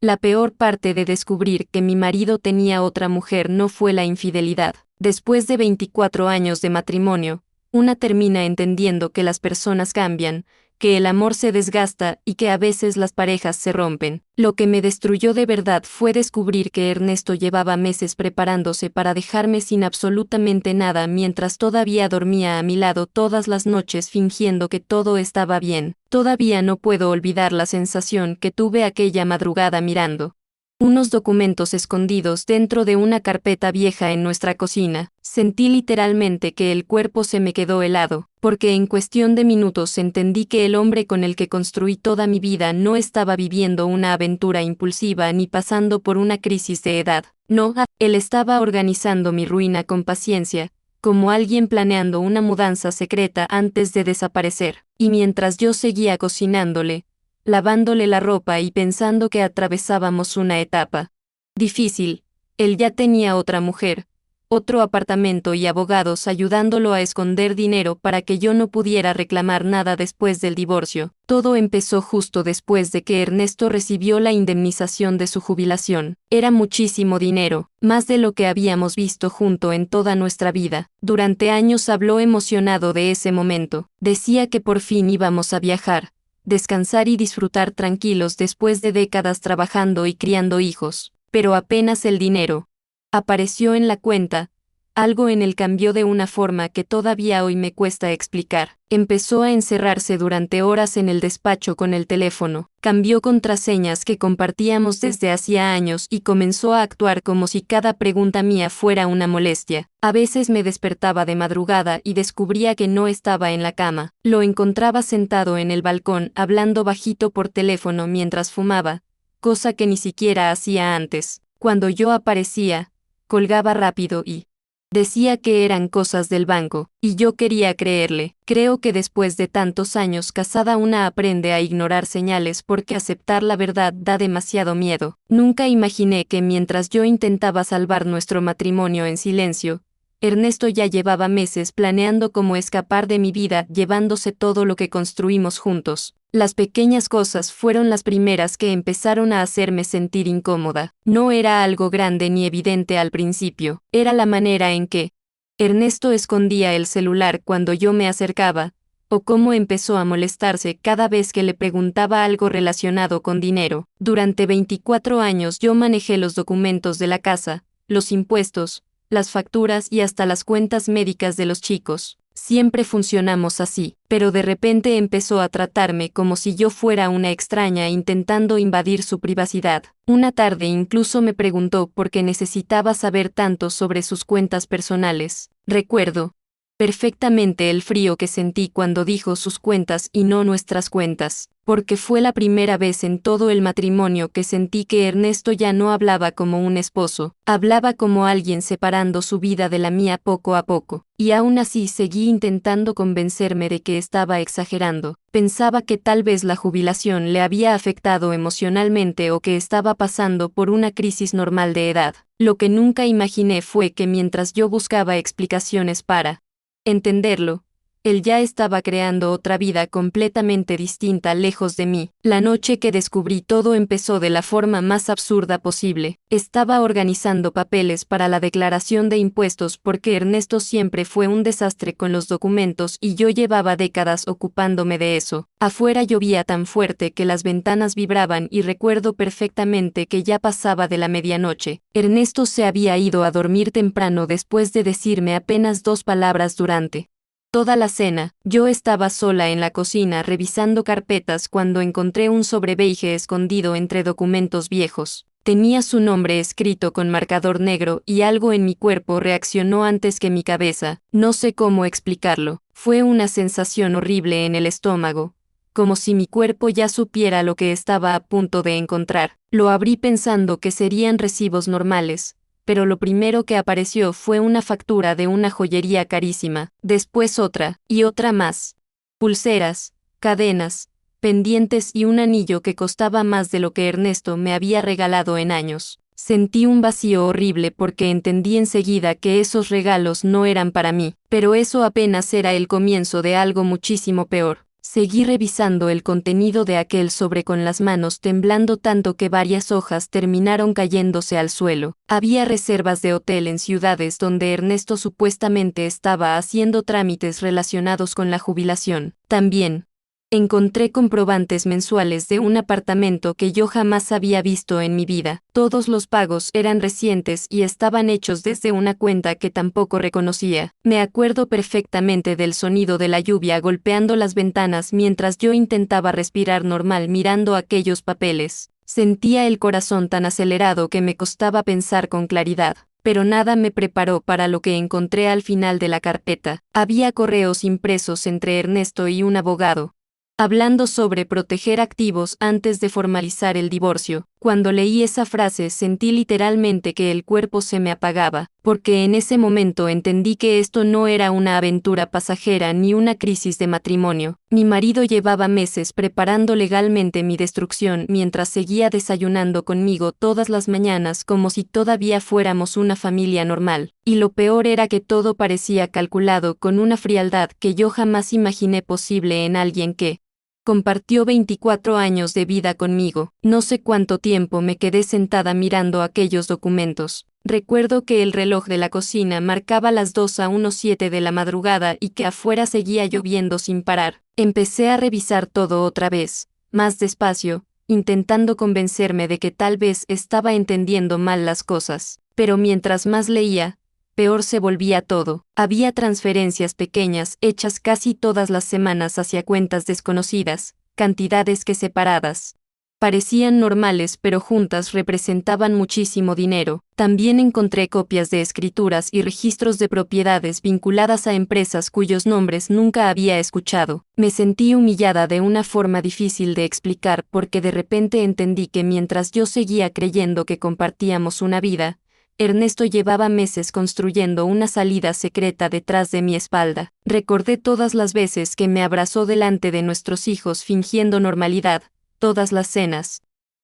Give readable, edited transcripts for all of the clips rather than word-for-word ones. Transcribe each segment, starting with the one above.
La peor parte de descubrir que mi marido tenía otra mujer no fue la infidelidad. Después de 24 años de matrimonio, una termina entendiendo que las personas cambian, que el amor se desgasta y que a veces las parejas se rompen. Lo que me destruyó de verdad fue descubrir que Ernesto llevaba meses preparándose para dejarme sin absolutamente nada mientras todavía dormía a mi lado todas las noches fingiendo que todo estaba bien. Todavía no puedo olvidar la sensación que tuve aquella madrugada mirando unos documentos escondidos dentro de una carpeta vieja en nuestra cocina. Sentí literalmente que el cuerpo se me quedó helado, porque en cuestión de minutos entendí que el hombre con el que construí toda mi vida no estaba viviendo una aventura impulsiva ni pasando por una crisis de edad. No, él estaba organizando mi ruina con paciencia, como alguien planeando una mudanza secreta antes de desaparecer. Y mientras yo seguía cocinándole, lavándole la ropa y pensando que atravesábamos una etapa difícil, él ya tenía otra mujer, otro apartamento y abogados ayudándolo a esconder dinero para que yo no pudiera reclamar nada después del divorcio. Todo empezó justo después de que Ernesto recibió la indemnización de su jubilación. Era muchísimo dinero, más de lo que habíamos visto junto en toda nuestra vida. Durante años habló emocionado de ese momento. Decía que por fin íbamos a viajar, descansar y disfrutar tranquilos después de décadas trabajando y criando hijos. Pero apenas el dinero apareció en la cuenta, algo en él cambió de una forma que todavía hoy me cuesta explicar. Empezó a encerrarse durante horas en el despacho con el teléfono, cambió contraseñas que compartíamos desde hacía años y comenzó a actuar como si cada pregunta mía fuera una molestia. A veces me despertaba de madrugada y descubría que no estaba en la cama. Lo encontraba sentado en el balcón hablando bajito por teléfono mientras fumaba, cosa que ni siquiera hacía antes. Cuando yo aparecía, colgaba rápido y decía que eran cosas del banco, y yo quería creerle. Creo que después de tantos años casada una aprende a ignorar señales porque aceptar la verdad da demasiado miedo. Nunca imaginé que mientras yo intentaba salvar nuestro matrimonio en silencio, Ernesto ya llevaba meses planeando cómo escapar de mi vida, llevándose todo lo que construimos juntos. Las pequeñas cosas fueron las primeras que empezaron a hacerme sentir incómoda. No era algo grande ni evidente al principio, era la manera en que Ernesto escondía el celular cuando yo me acercaba, o cómo empezó a molestarse cada vez que le preguntaba algo relacionado con dinero. Durante 24 años yo manejé los documentos de la casa, los impuestos, las facturas y hasta las cuentas médicas de los chicos. Siempre funcionamos así, pero de repente empezó a tratarme como si yo fuera una extraña intentando invadir su privacidad. Una tarde incluso me preguntó por qué necesitaba saber tanto sobre sus cuentas personales. Recuerdo perfectamente el frío que sentí cuando dijo sus cuentas y no nuestras cuentas, porque fue la primera vez en todo el matrimonio que sentí que Ernesto ya no hablaba como un esposo, hablaba como alguien separando su vida de la mía poco a poco, y aún así seguí intentando convencerme de que estaba exagerando. Pensaba que tal vez la jubilación le había afectado emocionalmente o que estaba pasando por una crisis normal de edad. Lo que nunca imaginé fue que mientras yo buscaba explicaciones para entenderlo, él ya estaba creando otra vida completamente distinta lejos de mí. La noche que descubrí todo empezó de la forma más absurda posible. Estaba organizando papeles para la declaración de impuestos porque Ernesto siempre fue un desastre con los documentos y yo llevaba décadas ocupándome de eso. Afuera llovía tan fuerte que las ventanas vibraban y recuerdo perfectamente que ya pasaba de la medianoche. Ernesto se había ido a dormir temprano después de decirme apenas 2 palabras durante toda la cena. Yo estaba sola en la cocina revisando carpetas cuando encontré un sobre beige escondido entre documentos viejos. Tenía su nombre escrito con marcador negro y algo en mi cuerpo reaccionó antes que mi cabeza. No sé cómo explicarlo. Fue una sensación horrible en el estómago, como si mi cuerpo ya supiera lo que estaba a punto de encontrar. Lo abrí pensando que serían recibos normales, pero lo primero que apareció fue una factura de una joyería carísima, después otra, y otra más. Pulseras, cadenas, pendientes y un anillo que costaba más de lo que Ernesto me había regalado en años. Sentí un vacío horrible porque entendí enseguida que esos regalos no eran para mí, pero eso apenas era el comienzo de algo muchísimo peor. Seguí revisando el contenido de aquel sobre con las manos temblando tanto que varias hojas terminaron cayéndose al suelo. Había reservas de hotel en ciudades donde Ernesto supuestamente estaba haciendo trámites relacionados con la jubilación. También encontré comprobantes mensuales de un apartamento que yo jamás había visto en mi vida. Todos los pagos eran recientes y estaban hechos desde una cuenta que tampoco reconocía. Me acuerdo perfectamente del sonido de la lluvia golpeando las ventanas mientras yo intentaba respirar normal mirando aquellos papeles. Sentía el corazón tan acelerado que me costaba pensar con claridad. Pero nada me preparó para lo que encontré al final de la carpeta. Había correos impresos entre Ernesto y un abogado, hablando sobre proteger activos antes de formalizar el divorcio. Cuando leí esa frase sentí literalmente que el cuerpo se me apagaba, porque en ese momento entendí que esto no era una aventura pasajera ni una crisis de matrimonio. Mi marido llevaba meses preparando legalmente mi destrucción mientras seguía desayunando conmigo todas las mañanas como si todavía fuéramos una familia normal. Y lo peor era que todo parecía calculado con una frialdad que yo jamás imaginé posible en alguien que compartió 24 años de vida conmigo. No sé cuánto tiempo me quedé sentada mirando aquellos documentos. Recuerdo que el reloj de la cocina marcaba las 2:17 de la madrugada y que afuera seguía lloviendo sin parar. Empecé a revisar todo otra vez, más despacio, intentando convencerme de que tal vez estaba entendiendo mal las cosas. Pero mientras más leía, peor se volvía todo. Había transferencias pequeñas hechas casi todas las semanas hacia cuentas desconocidas, cantidades que separadas parecían normales pero juntas representaban muchísimo dinero. También encontré copias de escrituras y registros de propiedades vinculadas a empresas cuyos nombres nunca había escuchado. Me sentí humillada de una forma difícil de explicar porque de repente entendí que mientras yo seguía creyendo que compartíamos una vida, Ernesto llevaba meses construyendo una salida secreta detrás de mi espalda. Recordé todas las veces que me abrazó delante de nuestros hijos fingiendo normalidad, todas las cenas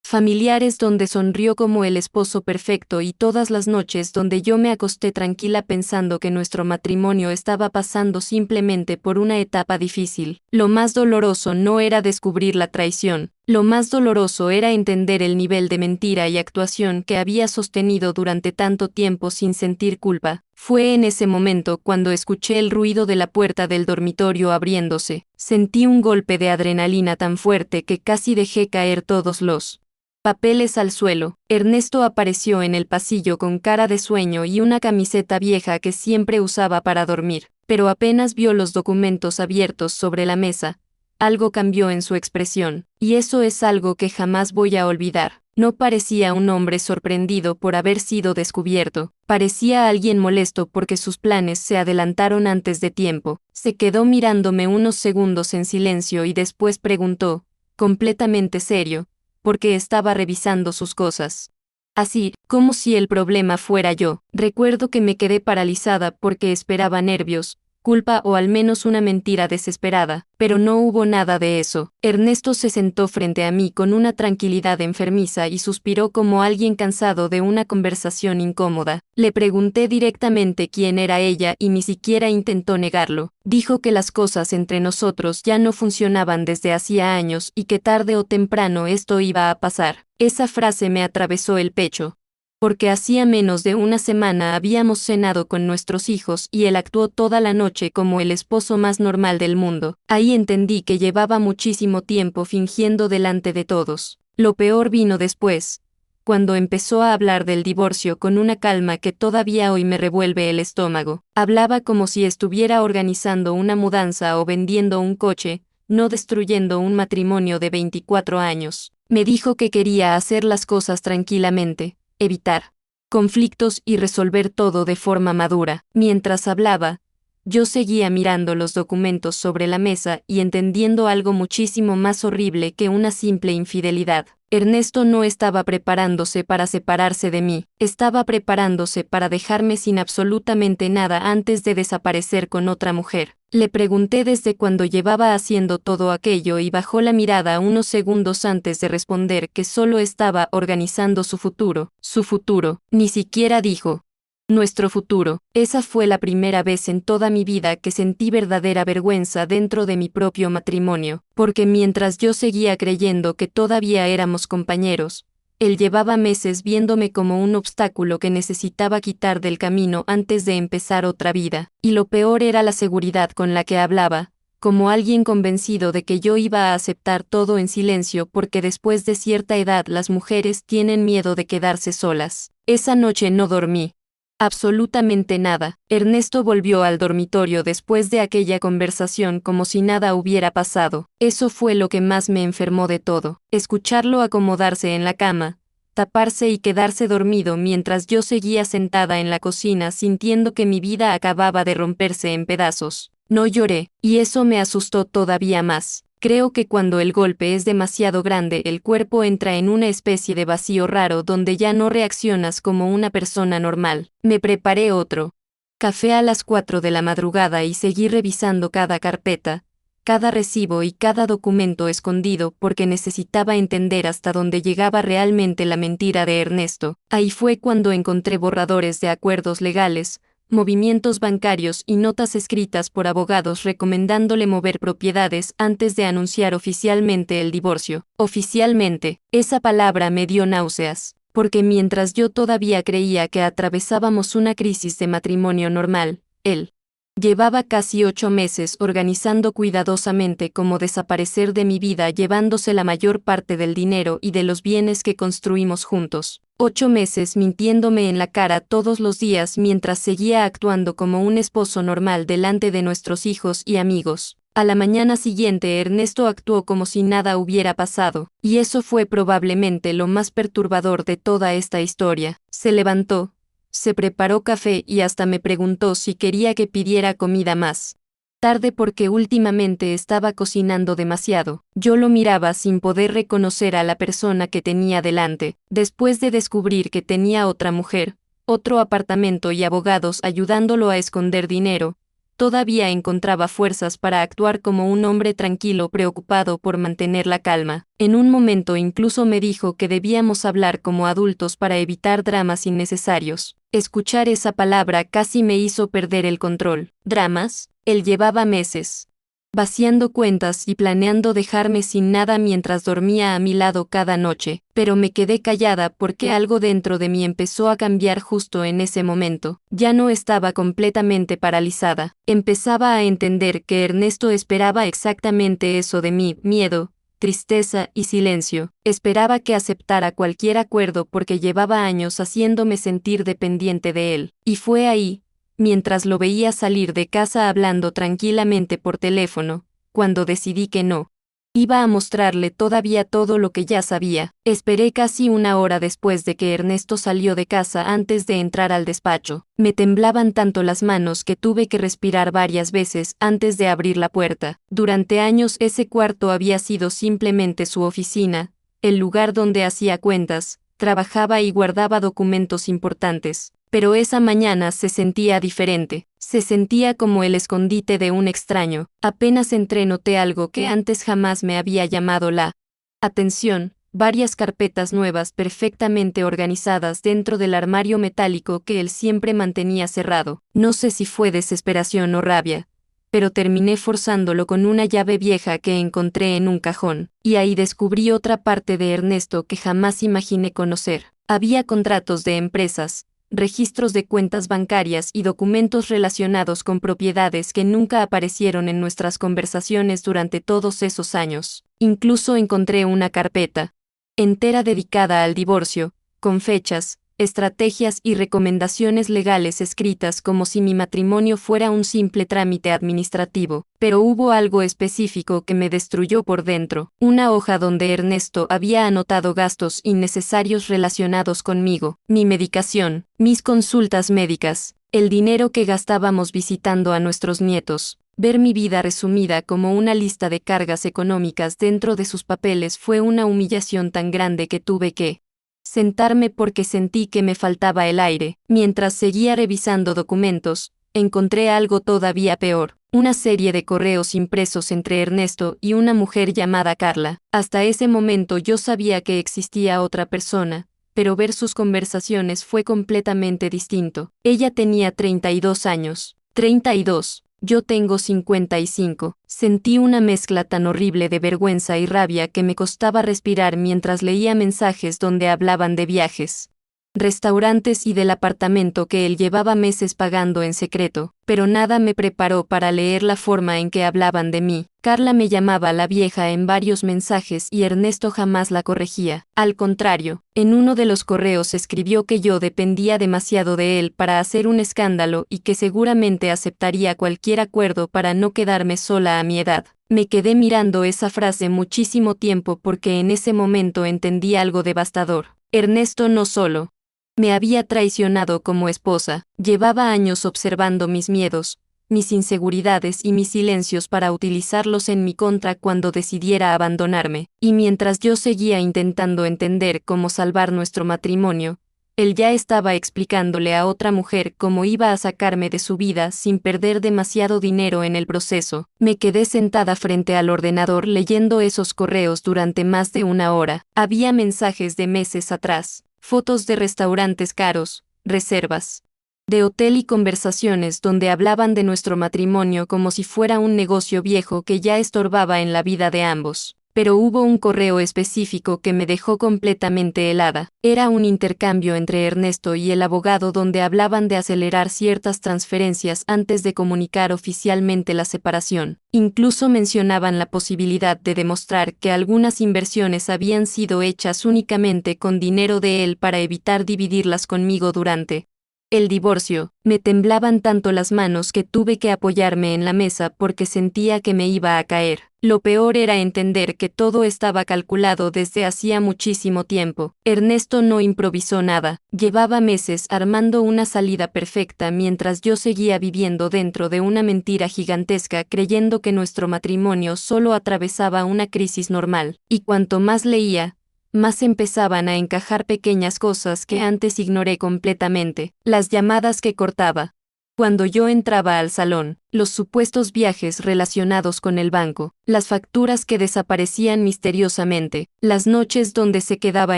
familiares donde sonrió como el esposo perfecto y todas las noches donde yo me acosté tranquila pensando que nuestro matrimonio estaba pasando simplemente por una etapa difícil. Lo más doloroso no era descubrir la traición, lo más doloroso era entender el nivel de mentira y actuación que había sostenido durante tanto tiempo sin sentir culpa. Fue en ese momento cuando escuché el ruido de la puerta del dormitorio abriéndose. Sentí un golpe de adrenalina tan fuerte que casi dejé caer todos los papeles al suelo. Ernesto apareció en el pasillo con cara de sueño y una camiseta vieja que siempre usaba para dormir, pero apenas vio los documentos abiertos sobre la mesa, algo cambió en su expresión, y eso es algo que jamás voy a olvidar. No parecía un hombre sorprendido por haber sido descubierto, parecía alguien molesto porque sus planes se adelantaron antes de tiempo. Se quedó mirándome unos segundos en silencio y después preguntó, completamente serio, porque estaba revisando sus cosas. Así, como si el problema fuera yo. Recuerdo que me quedé paralizada porque esperaba nervios, culpa o al menos una mentira desesperada, pero no hubo nada de eso. Ernesto se sentó frente a mí con una tranquilidad enfermiza y suspiró como alguien cansado de una conversación incómoda. Le pregunté directamente quién era ella y ni siquiera intentó negarlo. Dijo que las cosas entre nosotros ya no funcionaban desde hacía años y que tarde o temprano esto iba a pasar. Esa frase me atravesó el pecho, porque hacía menos de una semana habíamos cenado con nuestros hijos y él actuó toda la noche como el esposo más normal del mundo. Ahí entendí que llevaba muchísimo tiempo fingiendo delante de todos. Lo peor vino después, cuando empezó a hablar del divorcio con una calma que todavía hoy me revuelve el estómago. Hablaba como si estuviera organizando una mudanza o vendiendo un coche, no destruyendo un matrimonio de 24 años. Me dijo que quería hacer las cosas tranquilamente, evitar conflictos y resolver todo de forma madura. Mientras hablaba, yo seguía mirando los documentos sobre la mesa y entendiendo algo muchísimo más horrible que una simple infidelidad. Ernesto no estaba preparándose para separarse de mí, estaba preparándose para dejarme sin absolutamente nada antes de desaparecer con otra mujer. Le pregunté desde cuándo llevaba haciendo todo aquello y bajó la mirada unos segundos antes de responder que solo estaba organizando su futuro. Su futuro, ni siquiera dijo. Nuestro futuro. Esa fue la primera vez en toda mi vida que sentí verdadera vergüenza dentro de mi propio matrimonio, porque mientras yo seguía creyendo que todavía éramos compañeros, él llevaba meses viéndome como un obstáculo que necesitaba quitar del camino antes de empezar otra vida, y lo peor era la seguridad con la que hablaba, como alguien convencido de que yo iba a aceptar todo en silencio porque después de cierta edad las mujeres tienen miedo de quedarse solas. Esa noche no dormí. Absolutamente nada. Ernesto volvió al dormitorio después de aquella conversación como si nada hubiera pasado. Eso fue lo que más me enfermó de todo. Escucharlo acomodarse en la cama, taparse y quedarse dormido mientras yo seguía sentada en la cocina sintiendo que mi vida acababa de romperse en pedazos. No lloré, y eso me asustó todavía más. Creo que cuando el golpe es demasiado grande el cuerpo entra en una especie de vacío raro donde ya no reaccionas como una persona normal. Me preparé otro café a las 4 de la madrugada y seguí revisando cada carpeta, cada recibo y cada documento escondido porque necesitaba entender hasta dónde llegaba realmente la mentira de Ernesto. Ahí fue cuando encontré borradores de acuerdos legales, movimientos bancarios y notas escritas por abogados recomendándole mover propiedades antes de anunciar oficialmente el divorcio. Oficialmente, esa palabra me dio náuseas, porque mientras yo todavía creía que atravesábamos una crisis de matrimonio normal, él llevaba casi 8 meses organizando cuidadosamente cómo desaparecer de mi vida llevándose la mayor parte del dinero y de los bienes que construimos juntos. 8 meses mintiéndome en la cara todos los días mientras seguía actuando como un esposo normal delante de nuestros hijos y amigos. A la mañana siguiente Ernesto actuó como si nada hubiera pasado, y eso fue probablemente lo más perturbador de toda esta historia. Se levantó, se preparó café y hasta me preguntó si quería que pidiera comida más tarde porque últimamente estaba cocinando demasiado. Yo lo miraba sin poder reconocer a la persona que tenía delante. Después de descubrir que tenía otra mujer, otro apartamento y abogados ayudándolo a esconder dinero, todavía encontraba fuerzas para actuar como un hombre tranquilo preocupado por mantener la calma. En un momento incluso me dijo que debíamos hablar como adultos para evitar dramas innecesarios. Escuchar esa palabra casi me hizo perder el control. ¿Dramas? Él llevaba meses vaciando cuentas y planeando dejarme sin nada mientras dormía a mi lado cada noche, pero me quedé callada porque algo dentro de mí empezó a cambiar justo en ese momento. Ya no estaba completamente paralizada. Empezaba a entender que Ernesto esperaba exactamente eso de mí: miedo, tristeza y silencio. Esperaba que aceptara cualquier acuerdo porque llevaba años haciéndome sentir dependiente de él. Y fue ahí, mientras lo veía salir de casa hablando tranquilamente por teléfono, cuando decidí que no iba a mostrarle todavía todo lo que ya sabía. Esperé casi una hora después de que Ernesto salió de casa antes de entrar al despacho. Me temblaban tanto las manos que tuve que respirar varias veces antes de abrir la puerta. Durante años ese cuarto había sido simplemente su oficina, el lugar donde hacía cuentas, trabajaba y guardaba documentos importantes. Pero esa mañana se sentía diferente. Se sentía como el escondite de un extraño. Apenas entré noté algo que antes jamás me había llamado la atención: varias carpetas nuevas perfectamente organizadas dentro del armario metálico que él siempre mantenía cerrado. No sé si fue desesperación o rabia, pero terminé forzándolo con una llave vieja que encontré en un cajón. Y ahí descubrí otra parte de Ernesto que jamás imaginé conocer. Había contratos de empresas, registros de cuentas bancarias y documentos relacionados con propiedades que nunca aparecieron en nuestras conversaciones durante todos esos años. Incluso encontré una carpeta entera dedicada al divorcio, con fechas, estrategias y recomendaciones legales escritas como si mi matrimonio fuera un simple trámite administrativo. Pero hubo algo específico que me destruyó por dentro: una hoja donde Ernesto había anotado gastos innecesarios relacionados conmigo, mi medicación, mis consultas médicas, el dinero que gastábamos visitando a nuestros nietos. Ver mi vida resumida como una lista de cargas económicas dentro de sus papeles fue una humillación tan grande que tuve que sentarme porque sentí que me faltaba el aire. Mientras seguía revisando documentos, encontré algo todavía peor: una serie de correos impresos entre Ernesto y una mujer llamada Carla. Hasta ese momento yo sabía que existía otra persona, pero ver sus conversaciones fue completamente distinto. Ella tenía 32 años. 32. Yo tengo 55. Sentí una mezcla tan horrible de vergüenza y rabia que me costaba respirar mientras leía mensajes donde hablaban de viajes, restaurantes y del apartamento que él llevaba meses pagando en secreto, pero nada me preparó para leer la forma en que hablaban de mí. Carla me llamaba la vieja en varios mensajes y Ernesto jamás la corregía. Al contrario, en uno de los correos escribió que yo dependía demasiado de él para hacer un escándalo y que seguramente aceptaría cualquier acuerdo para no quedarme sola a mi edad. Me quedé mirando esa frase muchísimo tiempo porque en ese momento entendí algo devastador. Ernesto no solo me había traicionado como esposa, llevaba años observando mis miedos, mis inseguridades y mis silencios para utilizarlos en mi contra cuando decidiera abandonarme, y mientras yo seguía intentando entender cómo salvar nuestro matrimonio, él ya estaba explicándole a otra mujer cómo iba a sacarme de su vida sin perder demasiado dinero en el proceso. Me quedé sentada frente al ordenador leyendo esos correos durante más de una hora. Había mensajes de meses atrás, fotos de restaurantes caros, reservas de hotel y conversaciones donde hablaban de nuestro matrimonio como si fuera un negocio viejo que ya estorbaba en la vida de ambos. Pero hubo un correo específico que me dejó completamente helada. Era un intercambio entre Ernesto y el abogado donde hablaban de acelerar ciertas transferencias antes de comunicar oficialmente la separación. Incluso mencionaban la posibilidad de demostrar que algunas inversiones habían sido hechas únicamente con dinero de él para evitar dividirlas conmigo durante el divorcio. Me temblaban tanto las manos que tuve que apoyarme en la mesa porque sentía que me iba a caer. Lo peor era entender que todo estaba calculado desde hacía muchísimo tiempo. Ernesto no improvisó nada. Llevaba meses armando una salida perfecta mientras yo seguía viviendo dentro de una mentira gigantesca creyendo que nuestro matrimonio solo atravesaba una crisis normal. Y cuanto más leía, más empezaban a encajar pequeñas cosas que antes ignoré completamente. Las llamadas que cortaba cuando yo entraba al salón, los supuestos viajes relacionados con el banco, las facturas que desaparecían misteriosamente, las noches donde se quedaba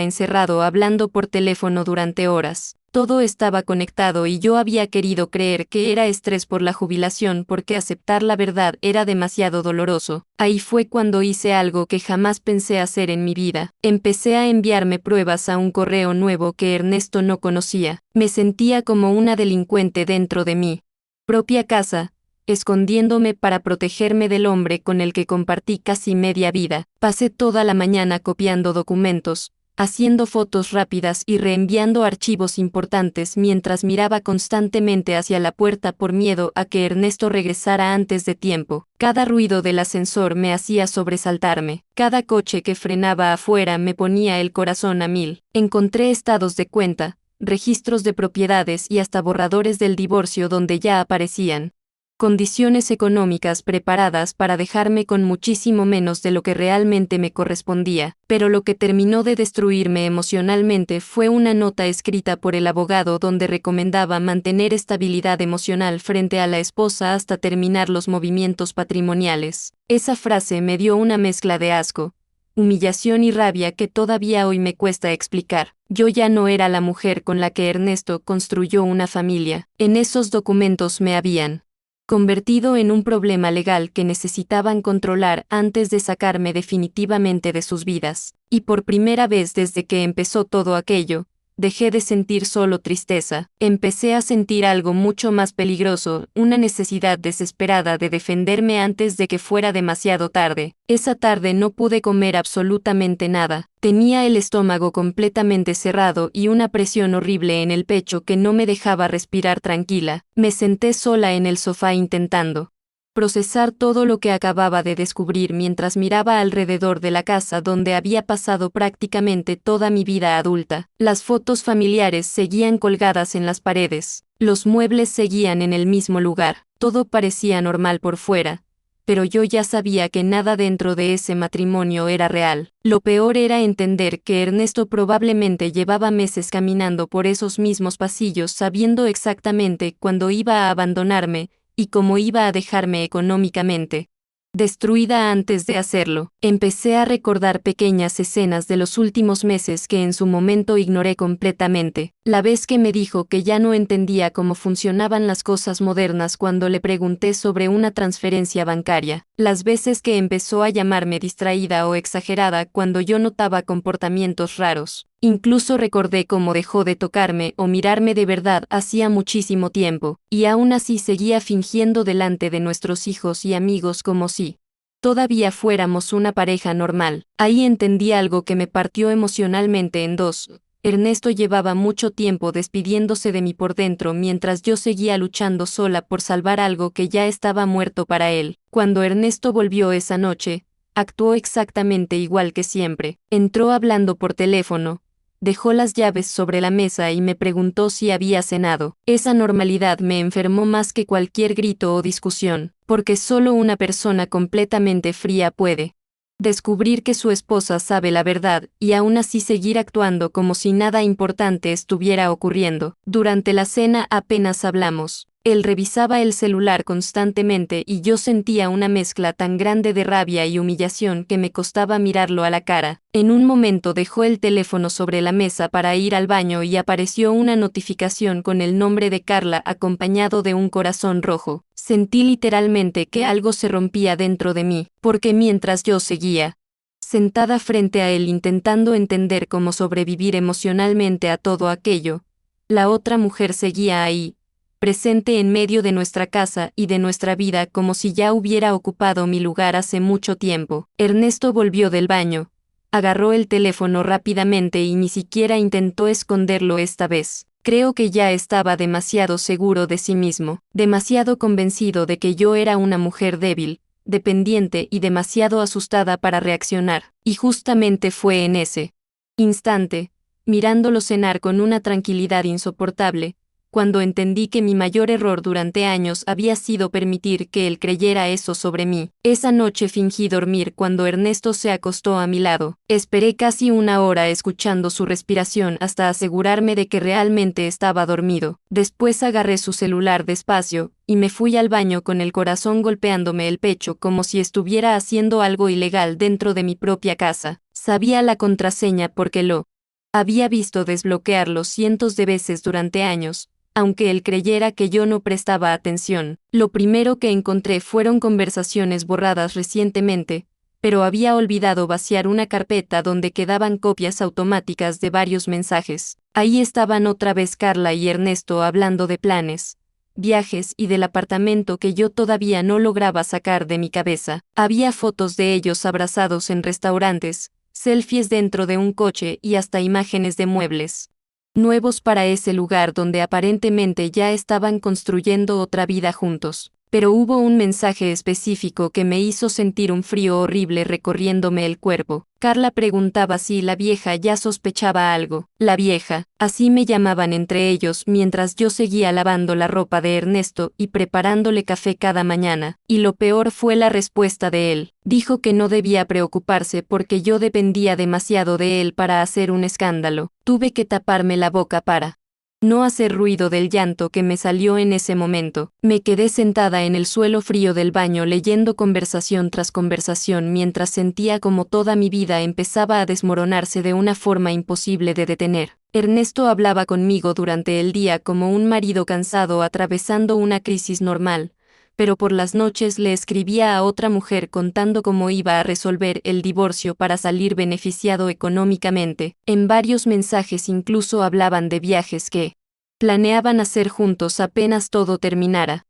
encerrado hablando por teléfono durante horas. Todo estaba conectado y yo había querido creer que era estrés por la jubilación porque aceptar la verdad era demasiado doloroso. Ahí fue cuando hice algo que jamás pensé hacer en mi vida. Empecé a enviarme pruebas a un correo nuevo que Ernesto no conocía. Me sentía como una delincuente dentro de mi propia casa, escondiéndome para protegerme del hombre con el que compartí casi media vida. Pasé toda la mañana copiando documentos, haciendo fotos rápidas y reenviando archivos importantes mientras miraba constantemente hacia la puerta por miedo a que Ernesto regresara antes de tiempo. Cada ruido del ascensor me hacía sobresaltarme. Cada coche que frenaba afuera me ponía el corazón a mil. Encontré estados de cuenta, registros de propiedades y hasta borradores del divorcio donde ya aparecían condiciones económicas preparadas para dejarme con muchísimo menos de lo que realmente me correspondía, pero lo que terminó de destruirme emocionalmente fue una nota escrita por el abogado donde recomendaba mantener estabilidad emocional frente a la esposa hasta terminar los movimientos patrimoniales. Esa frase me dio una mezcla de asco, humillación y rabia que todavía hoy me cuesta explicar. Yo ya no era la mujer con la que Ernesto construyó una familia. En esos documentos me habían convertido en un problema legal que necesitaban controlar antes de sacarme definitivamente de sus vidas. Y por primera vez desde que empezó todo aquello, dejé de sentir solo tristeza. Empecé a sentir algo mucho más peligroso, una necesidad desesperada de defenderme antes de que fuera demasiado tarde. Esa tarde no pude comer absolutamente nada. Tenía el estómago completamente cerrado y una presión horrible en el pecho que no me dejaba respirar tranquila. Me senté sola en el sofá intentando procesar todo lo que acababa de descubrir mientras miraba alrededor de la casa donde había pasado prácticamente toda mi vida adulta. Las fotos familiares seguían colgadas en las paredes, los muebles seguían en el mismo lugar, todo parecía normal por fuera, pero yo ya sabía que nada dentro de ese matrimonio era real. Lo peor era entender que Ernesto probablemente llevaba meses caminando por esos mismos pasillos sabiendo exactamente cuándo iba a abandonarme, y cómo iba a dejarme económicamente. destruida antes de hacerlo. Empecé a recordar pequeñas escenas de los últimos meses que en su momento ignoré completamente. La vez que me dijo que ya no entendía cómo funcionaban las cosas modernas cuando le pregunté sobre una transferencia bancaria. Las veces que empezó a llamarme distraída o exagerada cuando yo notaba comportamientos raros. Incluso recordé cómo dejó de tocarme o mirarme de verdad hacía muchísimo tiempo, y aún así seguía fingiendo delante de nuestros hijos y amigos como si todavía fuéramos una pareja normal. Ahí entendí algo que me partió emocionalmente en dos. Ernesto llevaba mucho tiempo despidiéndose de mí por dentro mientras yo seguía luchando sola por salvar algo que ya estaba muerto para él. Cuando Ernesto volvió esa noche, actuó exactamente igual que siempre. Entró hablando por teléfono, dejó las llaves sobre la mesa y me preguntó si había cenado. Esa normalidad me enfermó más que cualquier grito o discusión, porque solo una persona completamente fría puede descubrir que su esposa sabe la verdad y aún así seguir actuando como si nada importante estuviera ocurriendo. Durante la cena apenas hablamos. Él revisaba el celular constantemente y yo sentía una mezcla tan grande de rabia y humillación que me costaba mirarlo a la cara. En un momento dejó el teléfono sobre la mesa para ir al baño y apareció una notificación con el nombre de Carla acompañado de un corazón rojo. Sentí literalmente que algo se rompía dentro de mí, porque mientras yo seguía sentada frente a él intentando entender cómo sobrevivir emocionalmente a todo aquello, la otra mujer seguía ahí, presente en medio de nuestra casa y de nuestra vida como si ya hubiera ocupado mi lugar hace mucho tiempo. Ernesto volvió del baño, agarró el teléfono rápidamente y ni siquiera intentó esconderlo esta vez. Creo que ya estaba demasiado seguro de sí mismo, demasiado convencido de que yo era una mujer débil, dependiente y demasiado asustada para reaccionar. Y justamente fue en ese instante, mirándolo cenar con una tranquilidad insoportable, cuando entendí que mi mayor error durante años había sido permitir que él creyera eso sobre mí. Esa noche fingí dormir cuando Ernesto se acostó a mi lado. Esperé casi una hora escuchando su respiración hasta asegurarme de que realmente estaba dormido. Después agarré su celular despacio, y me fui al baño con el corazón golpeándome el pecho como si estuviera haciendo algo ilegal dentro de mi propia casa. Sabía la contraseña porque lo había visto desbloquearlo cientos de veces durante años. Aunque él creyera que yo no prestaba atención, lo primero que encontré fueron conversaciones borradas recientemente, pero había olvidado vaciar una carpeta donde quedaban copias automáticas de varios mensajes. Ahí estaban otra vez Carla y Ernesto hablando de planes, viajes y del apartamento que yo todavía no lograba sacar de mi cabeza. Había fotos de ellos abrazados en restaurantes, selfies dentro de un coche y hasta imágenes de muebles nuevos para ese lugar donde aparentemente ya estaban construyendo otra vida juntos. Pero hubo un mensaje específico que me hizo sentir un frío horrible recorriéndome el cuerpo. Carla preguntaba si la vieja ya sospechaba algo. La vieja, así me llamaban entre ellos mientras yo seguía lavando la ropa de Ernesto y preparándole café cada mañana. Y lo peor fue la respuesta de él. Dijo que no debía preocuparse porque yo dependía demasiado de él para hacer un escándalo. Tuve que taparme la boca para no hacer ruido del llanto que me salió en ese momento. Me quedé sentada en el suelo frío del baño leyendo conversación tras conversación mientras sentía como toda mi vida empezaba a desmoronarse de una forma imposible de detener. Ernesto hablaba conmigo durante el día como un marido cansado atravesando una crisis normal, pero por las noches le escribía a otra mujer contando cómo iba a resolver el divorcio para salir beneficiado económicamente. En varios mensajes incluso hablaban de viajes que planeaban hacer juntos apenas todo terminara,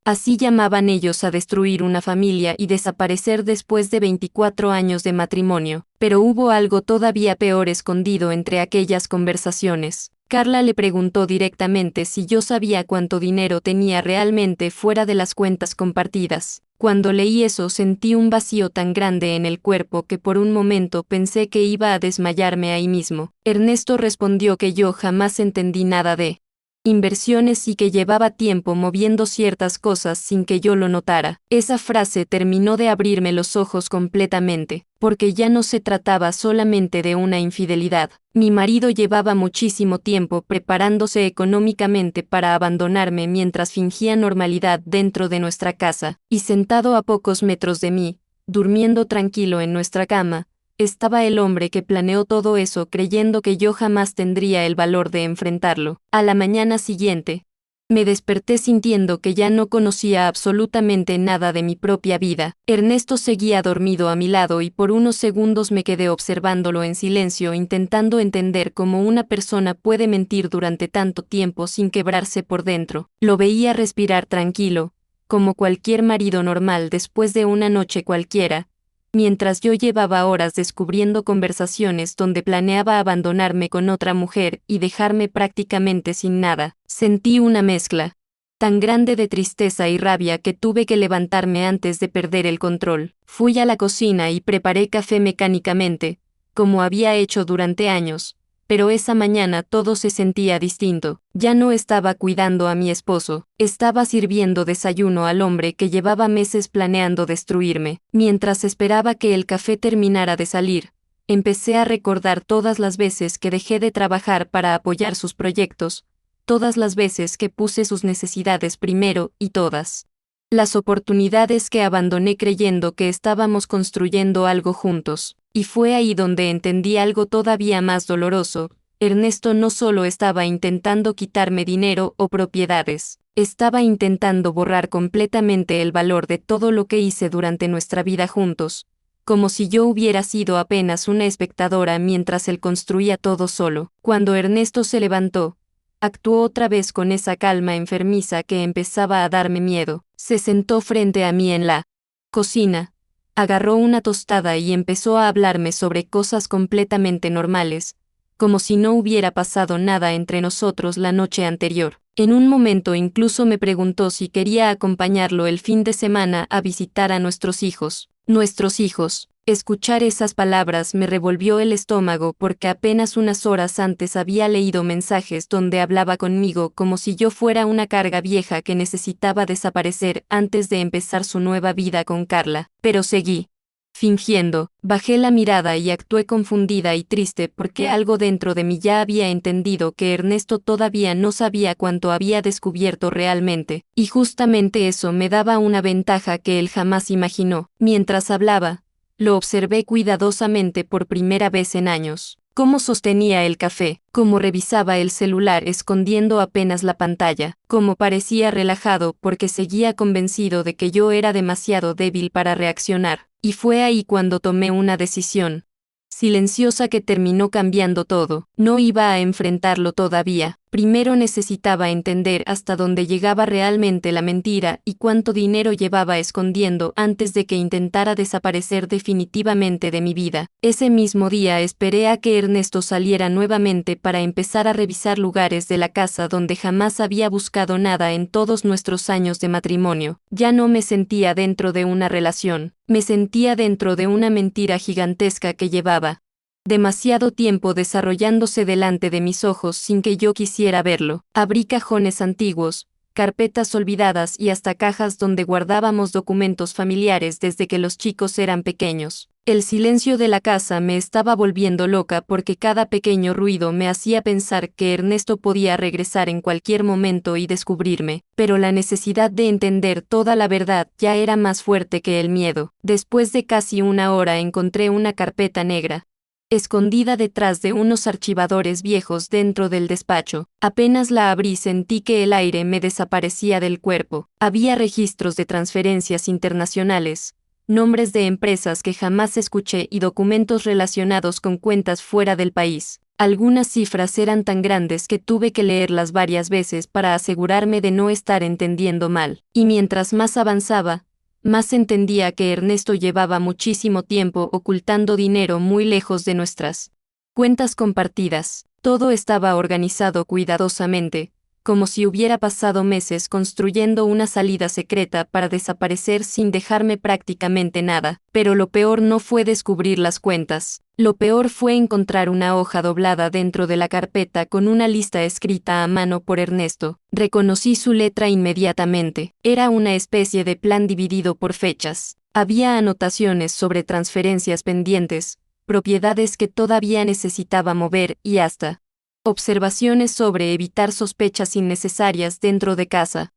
así llamaban ellos a destruir una familia y desaparecer después de 24 años de matrimonio. Pero hubo algo todavía peor escondido entre aquellas conversaciones. Carla le preguntó directamente si yo sabía cuánto dinero tenía realmente fuera de las cuentas compartidas. Cuando leí eso sentí un vacío tan grande en el cuerpo que por un momento pensé que iba a desmayarme ahí mismo. Ernesto respondió que yo jamás entendí nada de inversiones y que llevaba tiempo moviendo ciertas cosas sin que yo lo notara. Esa frase terminó de abrirme los ojos completamente, porque ya no se trataba solamente de una infidelidad. Mi marido llevaba muchísimo tiempo preparándose económicamente para abandonarme mientras fingía normalidad dentro de nuestra casa, y sentado a pocos metros de mí, durmiendo tranquilo en nuestra cama, estaba el hombre que planeó todo eso creyendo que yo jamás tendría el valor de enfrentarlo. A la mañana siguiente, me desperté sintiendo que ya no conocía absolutamente nada de mi propia vida. Ernesto seguía dormido a mi lado y por unos segundos me quedé observándolo en silencio intentando entender cómo una persona puede mentir durante tanto tiempo sin quebrarse por dentro. Lo veía respirar tranquilo, como cualquier marido normal después de una noche cualquiera, mientras yo llevaba horas descubriendo conversaciones donde planeaba abandonarme con otra mujer y dejarme prácticamente sin nada. Sentí una mezcla tan grande de tristeza y rabia que tuve que levantarme antes de perder el control. Fui a la cocina y preparé café mecánicamente, como había hecho durante años, pero esa mañana todo se sentía distinto. Ya no estaba cuidando a mi esposo, estaba sirviendo desayuno al hombre que llevaba meses planeando destruirme. Mientras esperaba que el café terminara de salir, empecé a recordar todas las veces que dejé de trabajar para apoyar sus proyectos, todas las veces que puse sus necesidades primero y todas las oportunidades que abandoné creyendo que estábamos construyendo algo juntos. Y fue ahí donde entendí algo todavía más doloroso. Ernesto no solo estaba intentando quitarme dinero o propiedades, estaba intentando borrar completamente el valor de todo lo que hice durante nuestra vida juntos, como si yo hubiera sido apenas una espectadora mientras él construía todo solo. Cuando Ernesto se levantó, actuó otra vez con esa calma enfermiza que empezaba a darme miedo. Se sentó frente a mí en la cocina, agarró una tostada y empezó a hablarme sobre cosas completamente normales, como si no hubiera pasado nada entre nosotros la noche anterior. En un momento incluso me preguntó si quería acompañarlo el fin de semana a visitar a nuestros hijos. Nuestros hijos. Escuchar esas palabras me revolvió el estómago porque apenas unas horas antes había leído mensajes donde hablaba conmigo como si yo fuera una carga vieja que necesitaba desaparecer antes de empezar su nueva vida con Carla. Pero seguí fingiendo, bajé la mirada y actué confundida y triste porque algo dentro de mí ya había entendido que Ernesto todavía no sabía cuánto había descubierto realmente, y justamente eso me daba una ventaja que él jamás imaginó. Mientras hablaba, lo observé cuidadosamente por primera vez en años. Cómo sostenía el café, cómo revisaba el celular escondiendo apenas la pantalla, cómo parecía relajado porque seguía convencido de que yo era demasiado débil para reaccionar. Y fue ahí cuando tomé una decisión silenciosa que terminó cambiando todo. No iba a enfrentarlo todavía. Primero necesitaba entender hasta dónde llegaba realmente la mentira y cuánto dinero llevaba escondiendo antes de que intentara desaparecer definitivamente de mi vida. Ese mismo día esperé a que Ernesto saliera nuevamente para empezar a revisar lugares de la casa donde jamás había buscado nada en todos nuestros años de matrimonio. Ya no me sentía dentro de una relación, me sentía dentro de una mentira gigantesca que llevaba demasiado tiempo desarrollándose delante de mis ojos sin que yo quisiera verlo. Abrí cajones antiguos, carpetas olvidadas y hasta cajas donde guardábamos documentos familiares desde que los chicos eran pequeños. El silencio de la casa me estaba volviendo loca porque cada pequeño ruido me hacía pensar que Ernesto podía regresar en cualquier momento y descubrirme, pero la necesidad de entender toda la verdad ya era más fuerte que el miedo. Después de casi una hora encontré una carpeta negra, escondida detrás de unos archivadores viejos dentro del despacho. Apenas la abrí sentí que el aire me desaparecía del cuerpo. Había registros de transferencias internacionales, nombres de empresas que jamás escuché y documentos relacionados con cuentas fuera del país. Algunas cifras eran tan grandes que tuve que leerlas varias veces para asegurarme de no estar entendiendo mal. Y mientras más avanzaba, más entendía que Ernesto llevaba muchísimo tiempo ocultando dinero muy lejos de nuestras cuentas compartidas. Todo estaba organizado cuidadosamente, como si hubiera pasado meses construyendo una salida secreta para desaparecer sin dejarme prácticamente nada. Pero lo peor no fue descubrir las cuentas. Lo peor fue encontrar una hoja doblada dentro de la carpeta con una lista escrita a mano por Ernesto. Reconocí su letra inmediatamente. Era una especie de plan dividido por fechas. Había anotaciones sobre transferencias pendientes, propiedades que todavía necesitaba mover y hasta observaciones sobre evitar sospechas innecesarias dentro de casa.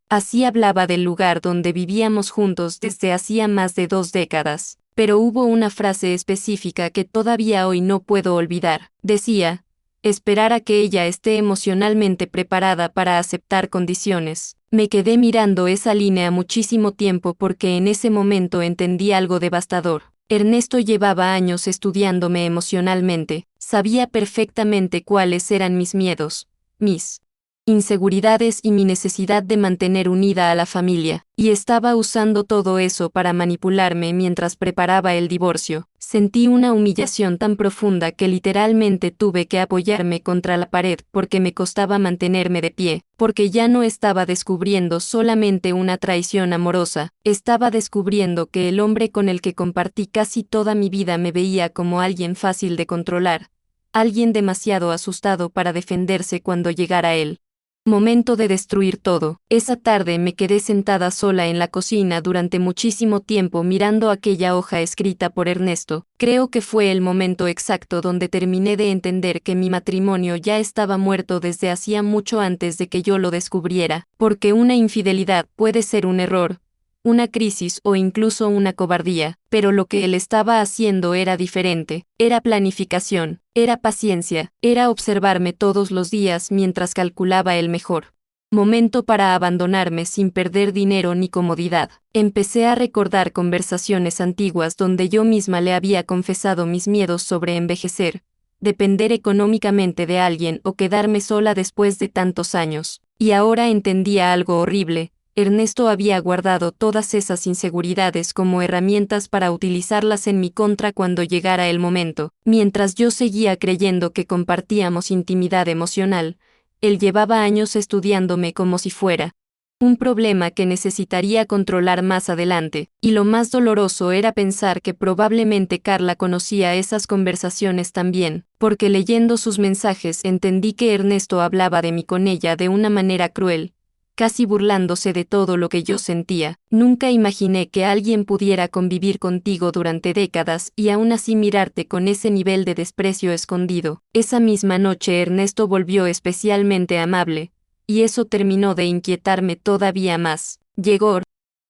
Así hablaba del lugar donde vivíamos juntos desde hacía más de 2 décadas. Pero hubo una frase específica que todavía hoy no puedo olvidar. Decía, esperar a que ella esté emocionalmente preparada para aceptar condiciones. Me quedé mirando esa línea muchísimo tiempo porque en ese momento entendí algo devastador. Ernesto llevaba años estudiándome emocionalmente, sabía perfectamente cuáles eran mis miedos, mis inseguridades y mi necesidad de mantener unida a la familia, y estaba usando todo eso para manipularme mientras preparaba el divorcio. Sentí una humillación tan profunda que literalmente tuve que apoyarme contra la pared porque me costaba mantenerme de pie, porque ya no estaba descubriendo solamente una traición amorosa, estaba descubriendo que el hombre con el que compartí casi toda mi vida me veía como alguien fácil de controlar, alguien demasiado asustado para defenderse cuando llegara él. Momento de destruir todo. Esa tarde me quedé sentada sola en la cocina durante muchísimo tiempo mirando aquella hoja escrita por Ernesto. Creo que fue el momento exacto donde terminé de entender que mi matrimonio ya estaba muerto desde hacía mucho antes de que yo lo descubriera, porque una infidelidad puede ser un error, una crisis o incluso una cobardía, pero lo que él estaba haciendo era diferente, era planificación, era paciencia, era observarme todos los días mientras calculaba el mejor momento para abandonarme sin perder dinero ni comodidad. Empecé a recordar conversaciones antiguas donde yo misma le había confesado mis miedos sobre envejecer, depender económicamente de alguien o quedarme sola después de tantos años. Y ahora entendía algo horrible. Ernesto había guardado todas esas inseguridades como herramientas para utilizarlas en mi contra cuando llegara el momento. Mientras yo seguía creyendo que compartíamos intimidad emocional, él llevaba años estudiándome como si fuera un problema que necesitaría controlar más adelante, y lo más doloroso era pensar que probablemente Carla conocía esas conversaciones también, porque leyendo sus mensajes entendí que Ernesto hablaba de mí con ella de una manera cruel, casi burlándose de todo lo que yo sentía. Nunca imaginé que alguien pudiera convivir contigo durante décadas y aún así mirarte con ese nivel de desprecio escondido. Esa misma noche Ernesto volvió especialmente amable, y eso terminó de inquietarme todavía más. Llegó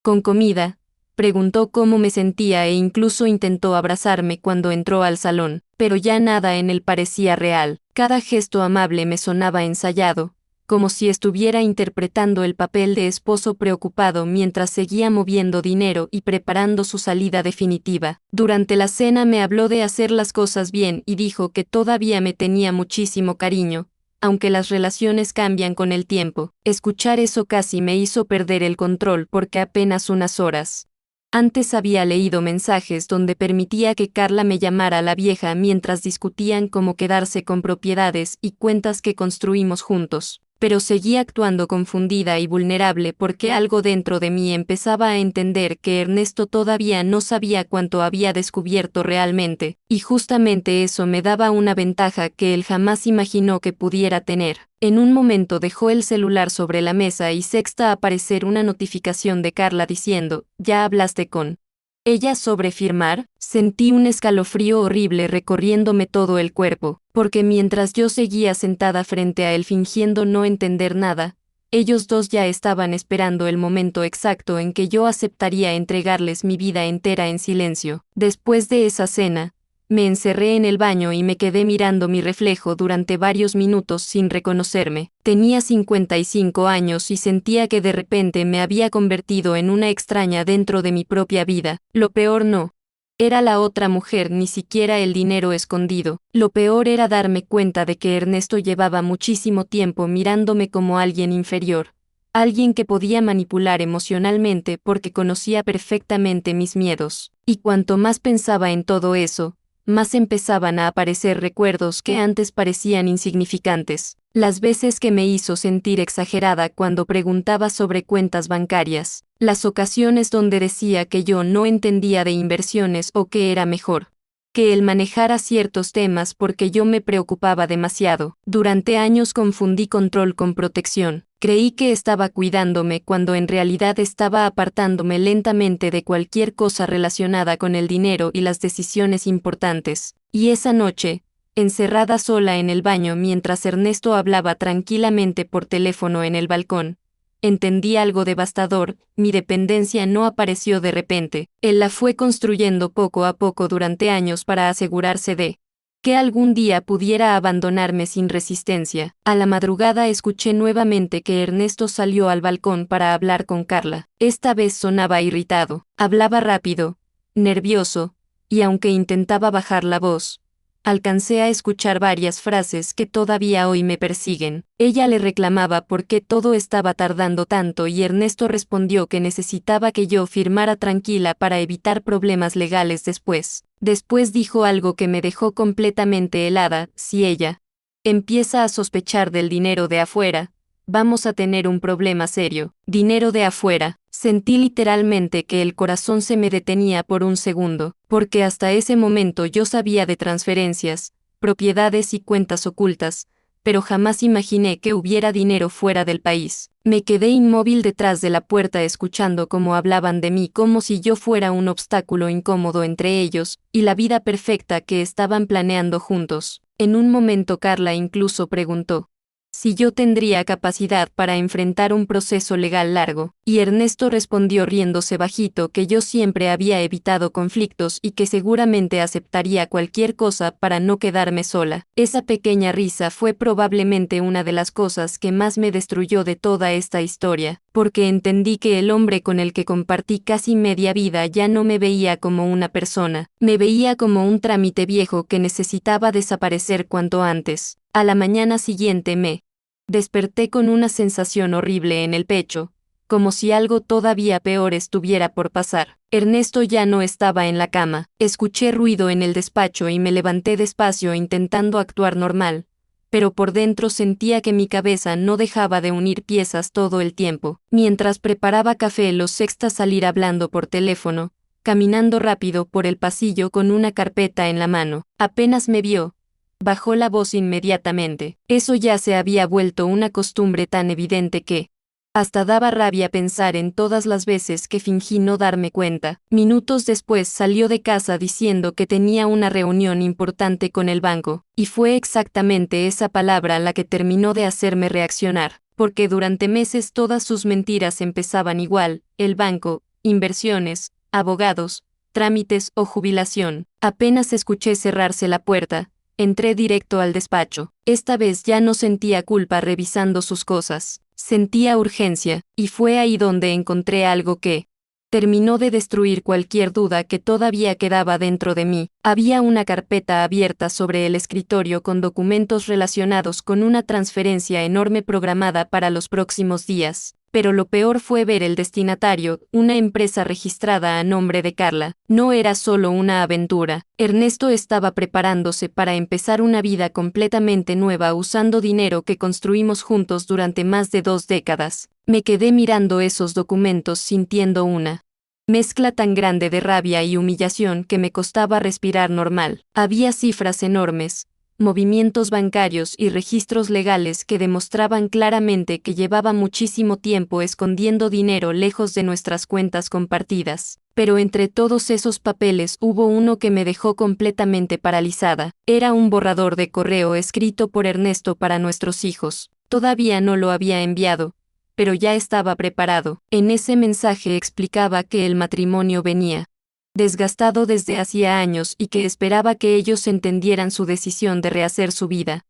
con comida, preguntó cómo me sentía e incluso intentó abrazarme cuando entró al salón, pero ya nada en él parecía real. Cada gesto amable me sonaba ensayado, como si estuviera interpretando el papel de esposo preocupado mientras seguía moviendo dinero y preparando su salida definitiva. Durante la cena me habló de hacer las cosas bien y dijo que todavía me tenía muchísimo cariño, aunque las relaciones cambian con el tiempo. Escuchar eso casi me hizo perder el control porque apenas unas horas antes había leído mensajes donde permitía que Carla me llamara a la vieja mientras discutían cómo quedarse con propiedades y cuentas que construimos juntos. Pero seguía actuando confundida y vulnerable porque algo dentro de mí empezaba a entender que Ernesto todavía no sabía cuánto había descubierto realmente, y justamente eso me daba una ventaja que él jamás imaginó que pudiera tener. En un momento dejó el celular sobre la mesa y sexta aparecer una notificación de Carla diciendo, ¿ya hablaste con ella sobre firmar? Sentí un escalofrío horrible recorriéndome todo el cuerpo, porque mientras yo seguía sentada frente a él fingiendo no entender nada, ellos dos ya estaban esperando el momento exacto en que yo aceptaría entregarles mi vida entera en silencio. Después de esa cena, me encerré en el baño y me quedé mirando mi reflejo durante varios minutos sin reconocerme. Tenía 55 años y sentía que de repente me había convertido en una extraña dentro de mi propia vida. Lo peor no era la otra mujer, ni siquiera el dinero escondido. Lo peor era darme cuenta de que Ernesto llevaba muchísimo tiempo mirándome como alguien inferior, alguien que podía manipular emocionalmente porque conocía perfectamente mis miedos. Y cuanto más pensaba en todo eso, más empezaban a aparecer recuerdos que antes parecían insignificantes. Las veces que me hizo sentir exagerada cuando preguntaba sobre cuentas bancarias, las ocasiones donde decía que yo no entendía de inversiones o que era mejor que él manejara ciertos temas porque yo me preocupaba demasiado. Durante años confundí control con protección. Creí que estaba cuidándome cuando en realidad estaba apartándome lentamente de cualquier cosa relacionada con el dinero y las decisiones importantes. Y esa noche, encerrada sola en el baño mientras Ernesto hablaba tranquilamente por teléfono en el balcón, entendí algo devastador. Mi dependencia no apareció de repente. Él la fue construyendo poco a poco durante años para asegurarse de que algún día pudiera abandonarme sin resistencia. A la madrugada escuché nuevamente que Ernesto salió al balcón para hablar con Carla. Esta vez sonaba irritado. Hablaba rápido, nervioso, y aunque intentaba bajar la voz, alcancé a escuchar varias frases que todavía hoy me persiguen. Ella le reclamaba por qué todo estaba tardando tanto y Ernesto respondió que necesitaba que yo firmara tranquila para evitar problemas legales después. Después dijo algo que me dejó completamente helada: si ella empieza a sospechar del dinero de afuera, vamos a tener un problema serio. Dinero de afuera. Sentí literalmente que el corazón se me detenía por un segundo, porque hasta ese momento yo sabía de transferencias, propiedades y cuentas ocultas, pero jamás imaginé que hubiera dinero fuera del país. Me quedé inmóvil detrás de la puerta escuchando cómo hablaban de mí como si yo fuera un obstáculo incómodo entre ellos y la vida perfecta que estaban planeando juntos. En un momento Carla incluso preguntó si yo tendría capacidad para enfrentar un proceso legal largo, y Ernesto respondió riéndose bajito que yo siempre había evitado conflictos y que seguramente aceptaría cualquier cosa para no quedarme sola. Esa pequeña risa fue probablemente una de las cosas que más me destruyó de toda esta historia, porque entendí que el hombre con el que compartí casi media vida ya no me veía como una persona, me veía como un trámite viejo que necesitaba desaparecer cuanto antes. A la mañana siguiente me desperté con una sensación horrible en el pecho, como si algo todavía peor estuviera por pasar. Ernesto ya no estaba en la cama. Escuché ruido en el despacho y me levanté despacio intentando actuar normal, pero por dentro sentía que mi cabeza no dejaba de unir piezas todo el tiempo. Mientras preparaba café lo sexta salir hablando por teléfono, caminando rápido por el pasillo con una carpeta en la mano. Apenas me vio, bajó la voz inmediatamente. Eso ya se había vuelto una costumbre tan evidente que hasta daba rabia pensar en todas las veces que fingí no darme cuenta. Minutos después salió de casa diciendo que tenía una reunión importante con el banco, y fue exactamente esa palabra la que terminó de hacerme reaccionar, porque durante meses todas sus mentiras empezaban igual: el banco, inversiones, abogados, trámites o jubilación. Apenas escuché cerrarse la puerta, entré directo al despacho. Esta vez ya no sentía culpa revisando sus cosas, sentía urgencia, y fue ahí donde encontré algo que terminó de destruir cualquier duda que todavía quedaba dentro de mí. Había una carpeta abierta sobre el escritorio con documentos relacionados con una transferencia enorme programada para los próximos días. Pero lo peor fue ver el destinatario, una empresa registrada a nombre de Carla. No era solo una aventura. Ernesto estaba preparándose para empezar una vida completamente nueva usando dinero que construimos juntos durante más de 2 décadas. Me quedé mirando esos documentos sintiendo una mezcla tan grande de rabia y humillación que me costaba respirar normal. Había cifras enormes, movimientos bancarios y registros legales que demostraban claramente que llevaba muchísimo tiempo escondiendo dinero lejos de nuestras cuentas compartidas. Pero entre todos esos papeles hubo uno que me dejó completamente paralizada. Era un borrador de correo escrito por Ernesto para nuestros hijos. Todavía no lo había enviado, pero ya estaba preparado. En ese mensaje explicaba que el matrimonio venía desgastado desde hacía años y que esperaba que ellos entendieran su decisión de rehacer su vida.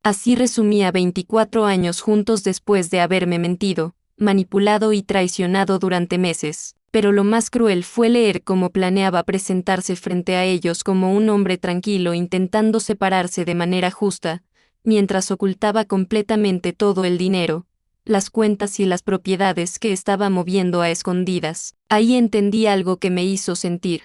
Así resumía 24 años juntos después de haberme mentido, manipulado y traicionado durante meses. Pero lo más cruel fue leer cómo planeaba presentarse frente a ellos como un hombre tranquilo intentando separarse de manera justa, mientras ocultaba completamente todo el dinero, las cuentas y las propiedades que estaba moviendo a escondidas. Ahí entendí algo que me hizo sentir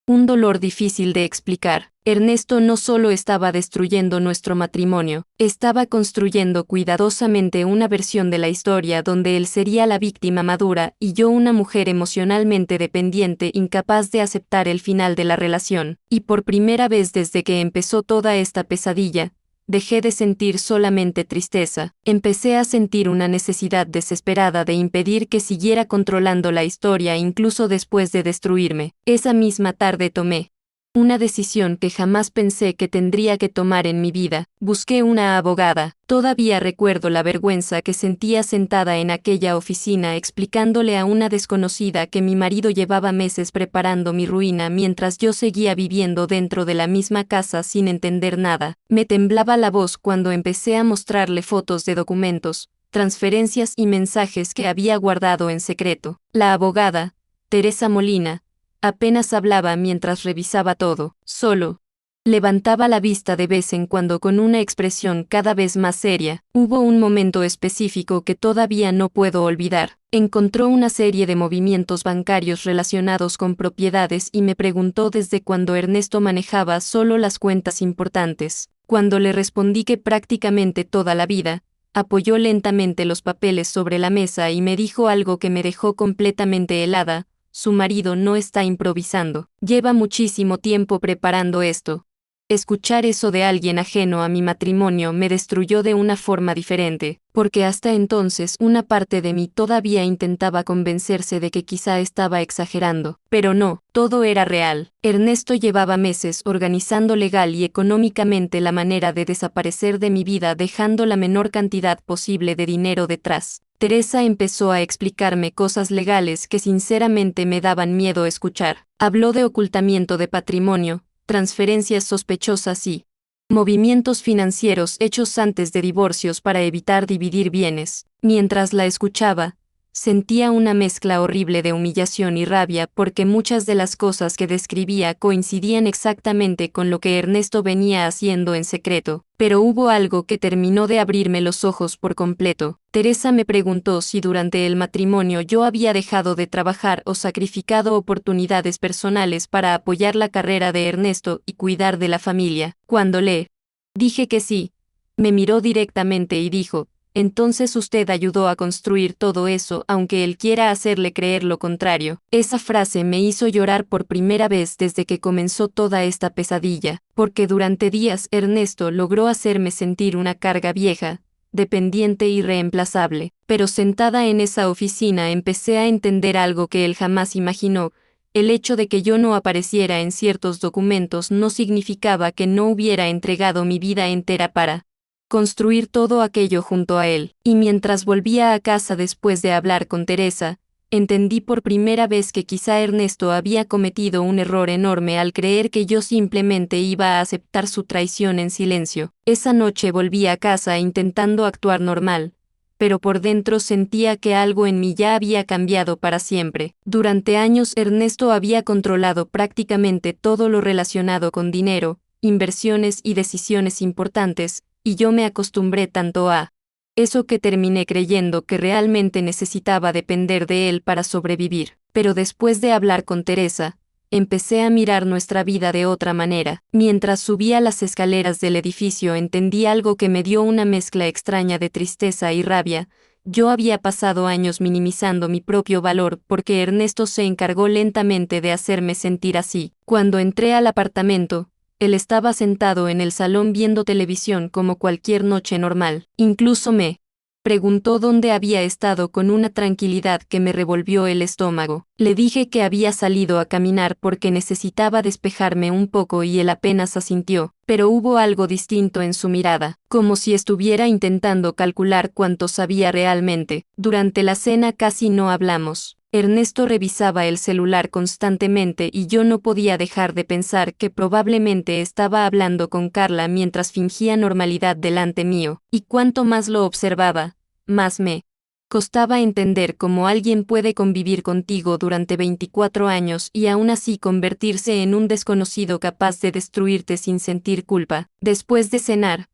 Un dolor difícil de explicar. Ernesto no solo estaba destruyendo nuestro matrimonio, estaba construyendo cuidadosamente una versión de la historia donde él sería la víctima madura y yo una mujer emocionalmente dependiente incapaz de aceptar el final de la relación. Y por primera vez desde que empezó toda esta pesadilla, dejé de sentir solamente tristeza, empecé a sentir una necesidad desesperada de impedir que siguiera controlando la historia incluso después de destruirme. Esa misma tarde tomé una decisión que jamás pensé que tendría que tomar en mi vida. Busqué una abogada. Todavía recuerdo la vergüenza que sentía sentada en aquella oficina explicándole a una desconocida que mi marido llevaba meses preparando mi ruina mientras yo seguía viviendo dentro de la misma casa sin entender nada. Me temblaba la voz cuando empecé a mostrarle fotos de documentos, transferencias y mensajes que había guardado en secreto. La abogada, Teresa Molina, apenas hablaba mientras revisaba todo, solo levantaba la vista de vez en cuando con una expresión cada vez más seria. Hubo un momento específico que todavía no puedo olvidar. Encontró una serie de movimientos bancarios relacionados con propiedades y me preguntó desde cuándo Ernesto manejaba solo las cuentas importantes. Cuando le respondí que prácticamente toda la vida, apoyó lentamente los papeles sobre la mesa y me dijo algo que me dejó completamente helada. Su marido no está improvisando. Lleva muchísimo tiempo preparando esto. Escuchar eso de alguien ajeno a mi matrimonio me destruyó de una forma diferente, porque hasta entonces una parte de mí todavía intentaba convencerse de que quizá estaba exagerando. Pero no, todo era real. Ernesto llevaba meses organizando legal y económicamente la manera de desaparecer de mi vida dejando la menor cantidad posible de dinero detrás. Teresa empezó a explicarme cosas legales que sinceramente me daban miedo escuchar. Habló de ocultamiento de patrimonio, transferencias sospechosas y movimientos financieros hechos antes de divorcios para evitar dividir bienes. Mientras la escuchaba, sentía una mezcla horrible de humillación y rabia porque muchas de las cosas que describía coincidían exactamente con lo que Ernesto venía haciendo en secreto. Pero hubo algo que terminó de abrirme los ojos por completo. Teresa me preguntó si durante el matrimonio yo había dejado de trabajar o sacrificado oportunidades personales para apoyar la carrera de Ernesto y cuidar de la familia. Cuando le dije que sí, me miró directamente y dijo: entonces usted ayudó a construir todo eso aunque él quiera hacerle creer lo contrario. Esa frase me hizo llorar por primera vez desde que comenzó toda esta pesadilla, porque durante días Ernesto logró hacerme sentir una carga vieja, dependiente y reemplazable. Pero sentada en esa oficina empecé a entender algo que él jamás imaginó. El hecho de que yo no apareciera en ciertos documentos no significaba que no hubiera entregado mi vida entera para construir todo aquello junto a él. Y mientras volvía a casa después de hablar con Teresa, entendí por primera vez que quizá Ernesto había cometido un error enorme al creer que yo simplemente iba a aceptar su traición en silencio. Esa noche volví a casa intentando actuar normal, pero por dentro sentía que algo en mí ya había cambiado para siempre. Durante años Ernesto había controlado prácticamente todo lo relacionado con dinero, inversiones y decisiones importantes, y yo me acostumbré tanto a eso que terminé creyendo que realmente necesitaba depender de él para sobrevivir. Pero después de hablar con Teresa, empecé a mirar nuestra vida de otra manera. Mientras subía las escaleras del edificio entendí algo que me dio una mezcla extraña de tristeza y rabia. Yo había pasado años minimizando mi propio valor porque Ernesto se encargó lentamente de hacerme sentir así. Cuando entré al apartamento, él estaba sentado en el salón viendo televisión como cualquier noche normal. Incluso me preguntó dónde había estado con una tranquilidad que me revolvió el estómago. Le dije que había salido a caminar porque necesitaba despejarme un poco y él apenas asintió, pero hubo algo distinto en su mirada, como si estuviera intentando calcular cuánto sabía realmente. Durante la cena casi no hablamos. Ernesto revisaba el celular constantemente y yo no podía dejar de pensar que probablemente estaba hablando con Carla mientras fingía normalidad delante mío, y cuanto más lo observaba, más me costaba entender cómo alguien puede convivir contigo durante 24 años y aún así convertirse en un desconocido capaz de destruirte sin sentir culpa. Después de cenar,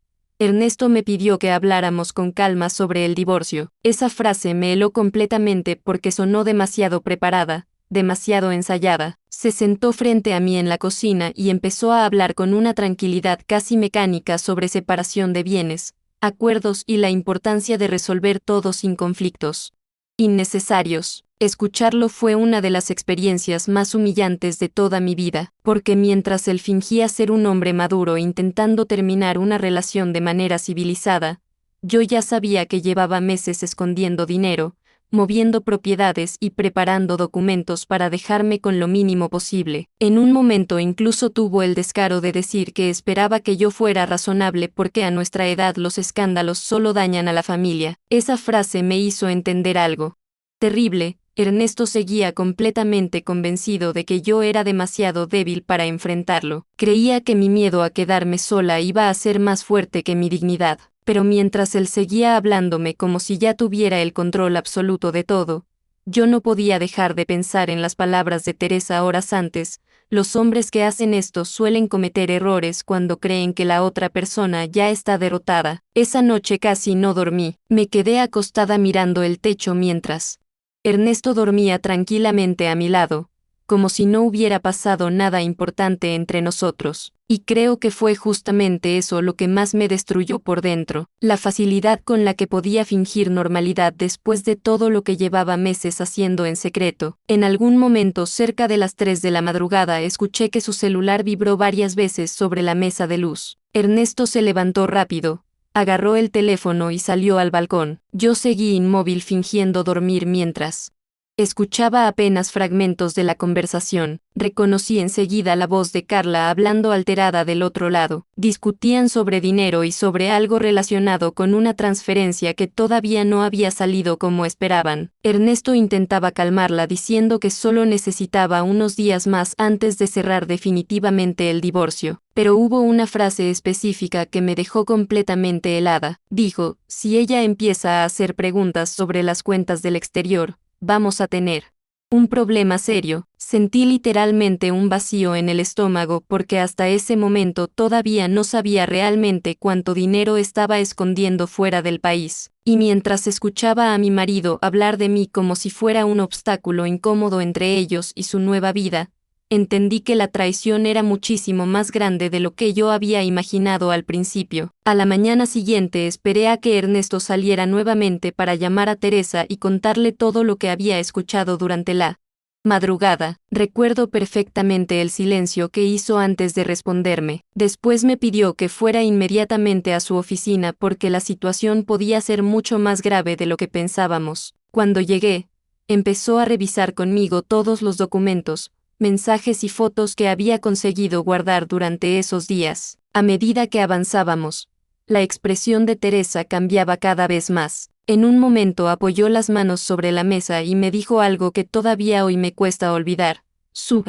Ernesto me pidió que habláramos con calma sobre el divorcio. Esa frase me heló completamente porque sonó demasiado preparada, demasiado ensayada. Se sentó frente a mí en la cocina y empezó a hablar con una tranquilidad casi mecánica sobre separación de bienes, acuerdos y la importancia de resolver todo sin conflictos innecesarios. Escucharlo fue una de las experiencias más humillantes de toda mi vida, porque mientras él fingía ser un hombre maduro intentando terminar una relación de manera civilizada, yo ya sabía que llevaba meses escondiendo dinero, moviendo propiedades y preparando documentos para dejarme con lo mínimo posible. En un momento incluso tuvo el descaro de decir que esperaba que yo fuera razonable porque a nuestra edad los escándalos solo dañan a la familia. Esa frase me hizo entender algo terrible. Ernesto seguía completamente convencido de que yo era demasiado débil para enfrentarlo. Creía que mi miedo a quedarme sola iba a ser más fuerte que mi dignidad. Pero mientras él seguía hablándome como si ya tuviera el control absoluto de todo, yo no podía dejar de pensar en las palabras de Teresa horas antes. Los hombres que hacen esto suelen cometer errores cuando creen que la otra persona ya está derrotada. Esa noche casi no dormí. Me quedé acostada mirando el techo mientras Ernesto dormía tranquilamente a mi lado, como si no hubiera pasado nada importante entre nosotros. Y creo que fue justamente eso lo que más me destruyó por dentro, la facilidad con la que podía fingir normalidad después de todo lo que llevaba meses haciendo en secreto. En algún momento cerca de las 3 de la madrugada escuché que su celular vibró varias veces sobre la mesa de luz. Ernesto se levantó rápido, agarró el teléfono y salió al balcón. Yo seguí inmóvil fingiendo dormir mientras escuchaba apenas fragmentos de la conversación. Reconocí enseguida la voz de Carla hablando alterada del otro lado. Discutían sobre dinero y sobre algo relacionado con una transferencia que todavía no había salido como esperaban. Ernesto intentaba calmarla diciendo que solo necesitaba unos días más antes de cerrar definitivamente el divorcio. Pero hubo una frase específica que me dejó completamente helada. Dijo, si ella empieza a hacer preguntas sobre las cuentas del exterior, vamos a tener un problema serio. Sentí literalmente un vacío en el estómago porque hasta ese momento todavía no sabía realmente cuánto dinero estaba escondiendo fuera del país. Y mientras escuchaba a mi marido hablar de mí como si fuera un obstáculo incómodo entre ellos y su nueva vida, entendí que la traición era muchísimo más grande de lo que yo había imaginado al principio. A la mañana siguiente esperé a que Ernesto saliera nuevamente para llamar a Teresa y contarle todo lo que había escuchado durante la madrugada. Recuerdo perfectamente el silencio que hizo antes de responderme. Después me pidió que fuera inmediatamente a su oficina porque la situación podía ser mucho más grave de lo que pensábamos. Cuando llegué, empezó a revisar conmigo todos los documentos, mensajes y fotos que había conseguido guardar durante esos días. A medida que avanzábamos, la expresión de Teresa cambiaba cada vez más. En un momento apoyó las manos sobre la mesa y me dijo algo que todavía hoy me cuesta olvidar. Su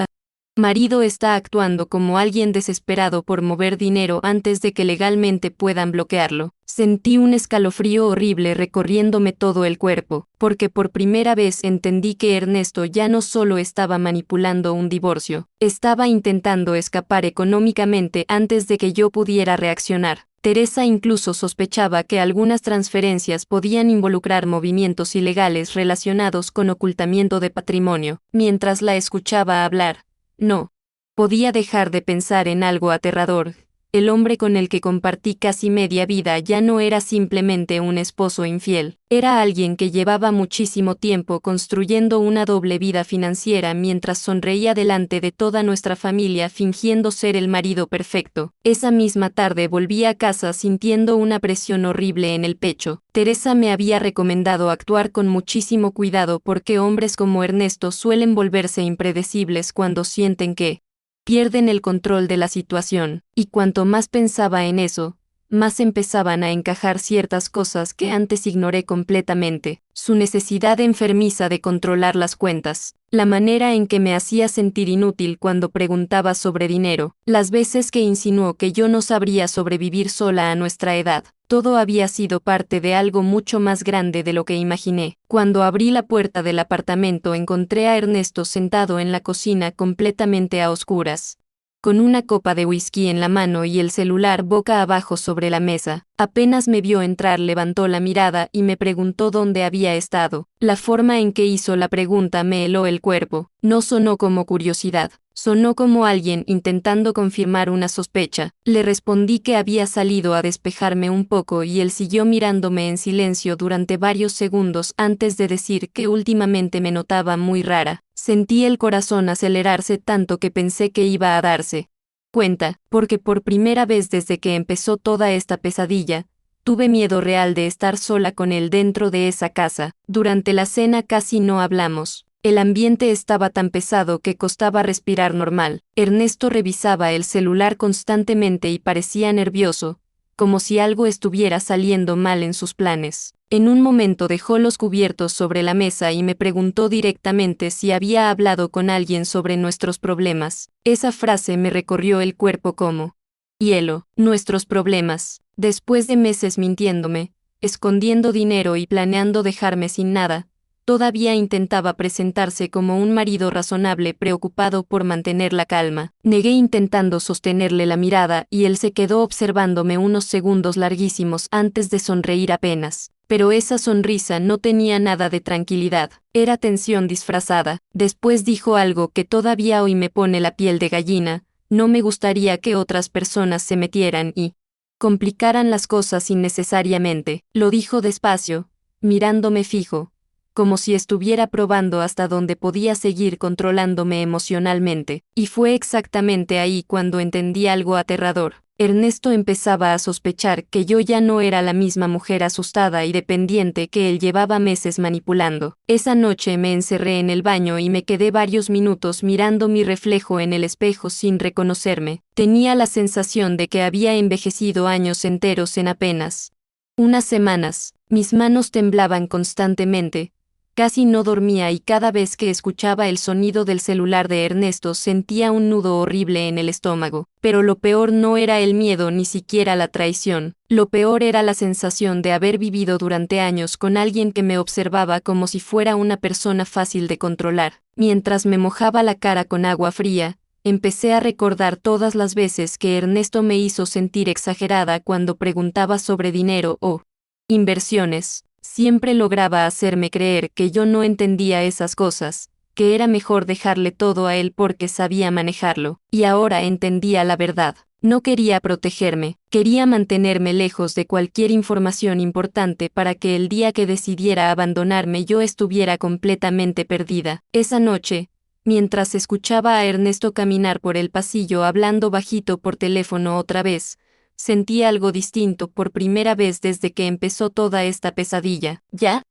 marido está actuando como alguien desesperado por mover dinero antes de que legalmente puedan bloquearlo. Sentí un escalofrío horrible recorriéndome todo el cuerpo, porque por primera vez entendí que Ernesto ya no solo estaba manipulando un divorcio, estaba intentando escapar económicamente antes de que yo pudiera reaccionar. Teresa incluso sospechaba que algunas transferencias podían involucrar movimientos ilegales relacionados con ocultamiento de patrimonio. Mientras la escuchaba hablar, no podía dejar de pensar en algo aterrador. El hombre con el que compartí casi media vida ya no era simplemente un esposo infiel, era alguien que llevaba muchísimo tiempo construyendo una doble vida financiera mientras sonreía delante de toda nuestra familia fingiendo ser el marido perfecto. Esa misma tarde volví a casa sintiendo una presión horrible en el pecho. Teresa me había recomendado actuar con muchísimo cuidado porque hombres como Ernesto suelen volverse impredecibles cuando sienten que pierden el control de la situación, y cuanto más pensaba en eso, más empezaban a encajar ciertas cosas que antes ignoré completamente. Su necesidad enfermiza de controlar las cuentas, la manera en que me hacía sentir inútil cuando preguntaba sobre dinero, las veces que insinuó que yo no sabría sobrevivir sola a nuestra edad. Todo había sido parte de algo mucho más grande de lo que imaginé. Cuando abrí la puerta del apartamento encontré a Ernesto sentado en la cocina completamente a oscuras, con una copa de whisky en la mano y el celular boca abajo sobre la mesa. Apenas me vio entrar levantó la mirada y me preguntó dónde había estado. La forma en que hizo la pregunta me heló el cuerpo. No sonó como curiosidad. Sonó como alguien intentando confirmar una sospecha. Le respondí que había salido a despejarme un poco y él siguió mirándome en silencio durante varios segundos antes de decir que últimamente me notaba muy rara. Sentí el corazón acelerarse tanto que pensé que iba a darse cuenta, porque por primera vez desde que empezó toda esta pesadilla, tuve miedo real de estar sola con él dentro de esa casa. Durante la cena casi no hablamos. El ambiente estaba tan pesado que costaba respirar normal. Ernesto revisaba el celular constantemente y parecía nervioso, como si algo estuviera saliendo mal en sus planes. En un momento dejó los cubiertos sobre la mesa y me preguntó directamente si había hablado con alguien sobre nuestros problemas. Esa frase me recorrió el cuerpo como hielo. Nuestros problemas. Después de meses mintiéndome, escondiendo dinero y planeando dejarme sin nada, todavía intentaba presentarse como un marido razonable preocupado por mantener la calma. Negué intentando sostenerle la mirada y él se quedó observándome unos segundos larguísimos antes de sonreír apenas. Pero esa sonrisa no tenía nada de tranquilidad, era tensión disfrazada. Después dijo algo que todavía hoy me pone la piel de gallina: no me gustaría que otras personas se metieran y complicaran las cosas innecesariamente. Lo dijo despacio, mirándome fijo, como si estuviera probando hasta dónde podía seguir controlándome emocionalmente. Y fue exactamente ahí cuando entendí algo aterrador. Ernesto empezaba a sospechar que yo ya no era la misma mujer asustada y dependiente que él llevaba meses manipulando. Esa noche me encerré en el baño y me quedé varios minutos mirando mi reflejo en el espejo sin reconocerme. Tenía la sensación de que había envejecido años enteros en apenas unas semanas. Mis manos temblaban constantemente. Casi no dormía y cada vez que escuchaba el sonido del celular de Ernesto sentía un nudo horrible en el estómago. Pero lo peor no era el miedo ni siquiera la traición. Lo peor era la sensación de haber vivido durante años con alguien que me observaba como si fuera una persona fácil de controlar. Mientras me mojaba la cara con agua fría, empecé a recordar todas las veces que Ernesto me hizo sentir exagerada cuando preguntaba sobre dinero o inversiones. Siempre lograba hacerme creer que yo no entendía esas cosas, que era mejor dejarle todo a él porque sabía manejarlo. Y ahora entendía la verdad. No quería protegerme, quería mantenerme lejos de cualquier información importante para que el día que decidiera abandonarme yo estuviera completamente perdida. Esa noche, mientras escuchaba a Ernesto caminar por el pasillo hablando bajito por teléfono otra vez, sentí algo distinto por primera vez desde que empezó toda esta pesadilla. ¿Ya?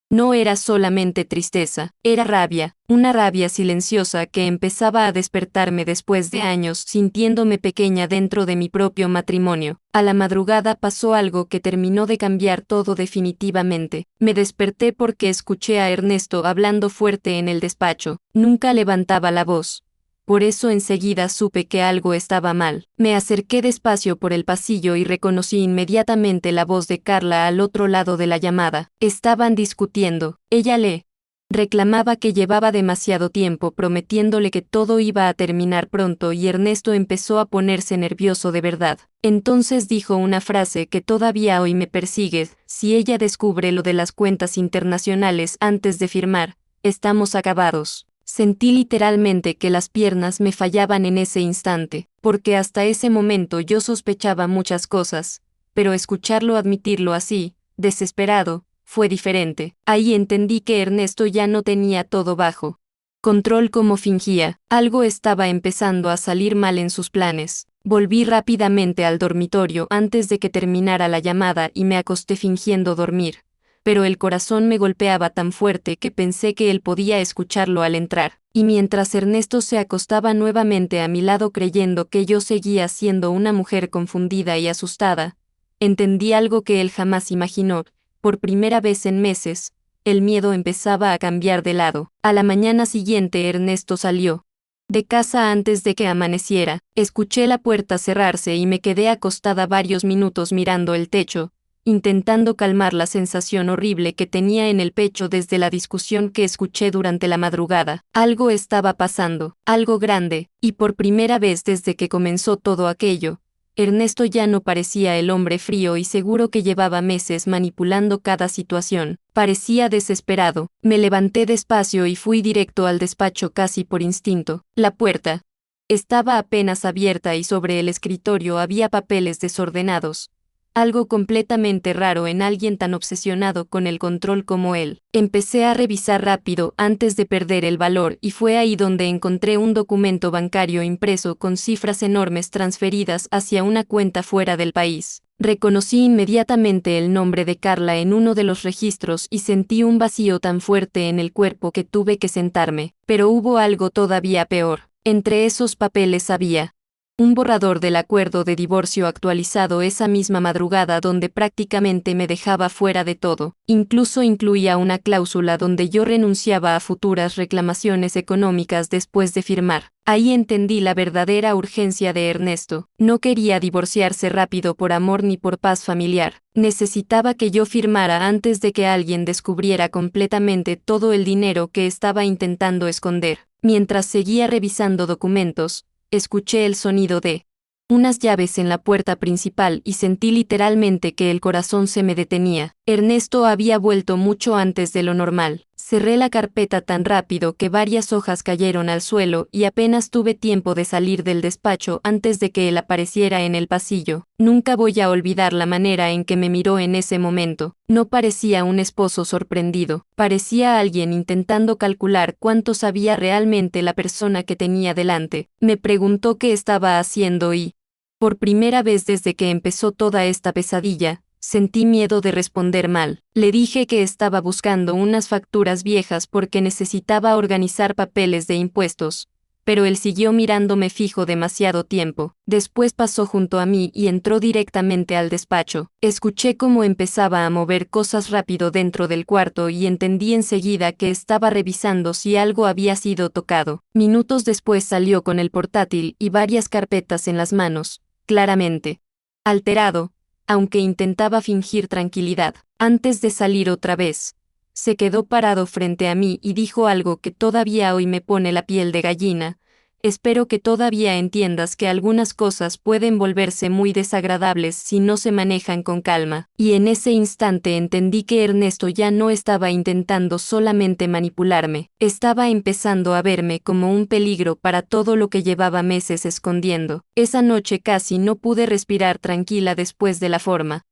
No era solamente tristeza, era rabia, una rabia silenciosa que empezaba a despertarme después de años sintiéndome pequeña dentro de mi propio matrimonio. A la madrugada pasó algo que terminó de cambiar todo definitivamente. Me desperté porque escuché a Ernesto hablando fuerte en el despacho. Nunca levantaba la voz. Por eso enseguida supe que algo estaba mal. Me acerqué despacio por el pasillo y reconocí inmediatamente la voz de Carla al otro lado de la llamada. Estaban discutiendo. Ella le reclamaba que llevaba demasiado tiempo prometiéndole que todo iba a terminar pronto y Ernesto empezó a ponerse nervioso de verdad. Entonces dijo una frase que todavía hoy me persigue: si ella descubre lo de las cuentas internacionales antes de firmar, estamos acabados. Sentí literalmente que las piernas me fallaban en ese instante, porque hasta ese momento yo sospechaba muchas cosas, pero escucharlo admitirlo así, desesperado, fue diferente. Ahí entendí que Ernesto ya no tenía todo bajo control como fingía. Algo estaba empezando a salir mal en sus planes. Volví rápidamente al dormitorio antes de que terminara la llamada y me acosté fingiendo dormir. Pero el corazón me golpeaba tan fuerte que pensé que él podía escucharlo al entrar. Y mientras Ernesto se acostaba nuevamente a mi lado creyendo que yo seguía siendo una mujer confundida y asustada, entendí algo que él jamás imaginó. Por primera vez en meses, el miedo empezaba a cambiar de lado. A la mañana siguiente Ernesto salió de casa antes de que amaneciera. Escuché la puerta cerrarse y me quedé acostada varios minutos mirando el techo, intentando calmar la sensación horrible que tenía en el pecho desde la discusión que escuché durante la madrugada. Algo estaba pasando, algo grande, y por primera vez desde que comenzó todo aquello, Ernesto ya no parecía el hombre frío y seguro que llevaba meses manipulando cada situación. Parecía desesperado. Me levanté despacio y fui directo al despacho casi por instinto. La puerta estaba apenas abierta y sobre el escritorio había papeles desordenados. Algo completamente raro en alguien tan obsesionado con el control como él. Empecé a revisar rápido antes de perder el valor y fue ahí donde encontré un documento bancario impreso con cifras enormes transferidas hacia una cuenta fuera del país. Reconocí inmediatamente el nombre de Carla en uno de los registros y sentí un vacío tan fuerte en el cuerpo que tuve que sentarme. Pero hubo algo todavía peor. Entre esos papeles había un borrador del acuerdo de divorcio actualizado esa misma madrugada donde prácticamente me dejaba fuera de todo. Incluso incluía una cláusula donde yo renunciaba a futuras reclamaciones económicas después de firmar. Ahí entendí la verdadera urgencia de Ernesto. No quería divorciarse rápido por amor ni por paz familiar. Necesitaba que yo firmara antes de que alguien descubriera completamente todo el dinero que estaba intentando esconder. Mientras seguía revisando documentos, escuché el sonido de unas llaves en la puerta principal y sentí literalmente que el corazón se me detenía. Ernesto había vuelto mucho antes de lo normal. Cerré la carpeta tan rápido que varias hojas cayeron al suelo y apenas tuve tiempo de salir del despacho antes de que él apareciera en el pasillo. Nunca voy a olvidar la manera en que me miró en ese momento. No parecía un esposo sorprendido, parecía alguien intentando calcular cuánto sabía realmente la persona que tenía delante. Me preguntó qué estaba haciendo y, por primera vez desde que empezó toda esta pesadilla, sentí miedo de responder mal. Le dije que estaba buscando unas facturas viejas porque necesitaba organizar papeles de impuestos, pero él siguió mirándome fijo demasiado tiempo. Después pasó junto a mí y entró directamente al despacho. Escuché cómo empezaba a mover cosas rápido dentro del cuarto y entendí enseguida que estaba revisando si algo había sido tocado. Minutos después salió con el portátil y varias carpetas en las manos, claramente alterado, aunque intentaba fingir tranquilidad. Antes de salir otra vez, se quedó parado frente a mí y dijo algo que todavía hoy me pone la piel de gallina. Espero que todavía entiendas que algunas cosas pueden volverse muy desagradables si no se manejan con calma. Y en ese instante entendí que Ernesto ya no estaba intentando solamente manipularme, estaba empezando a verme como un peligro para todo lo que llevaba meses escondiendo. Esa noche casi no pude respirar tranquila después de la forma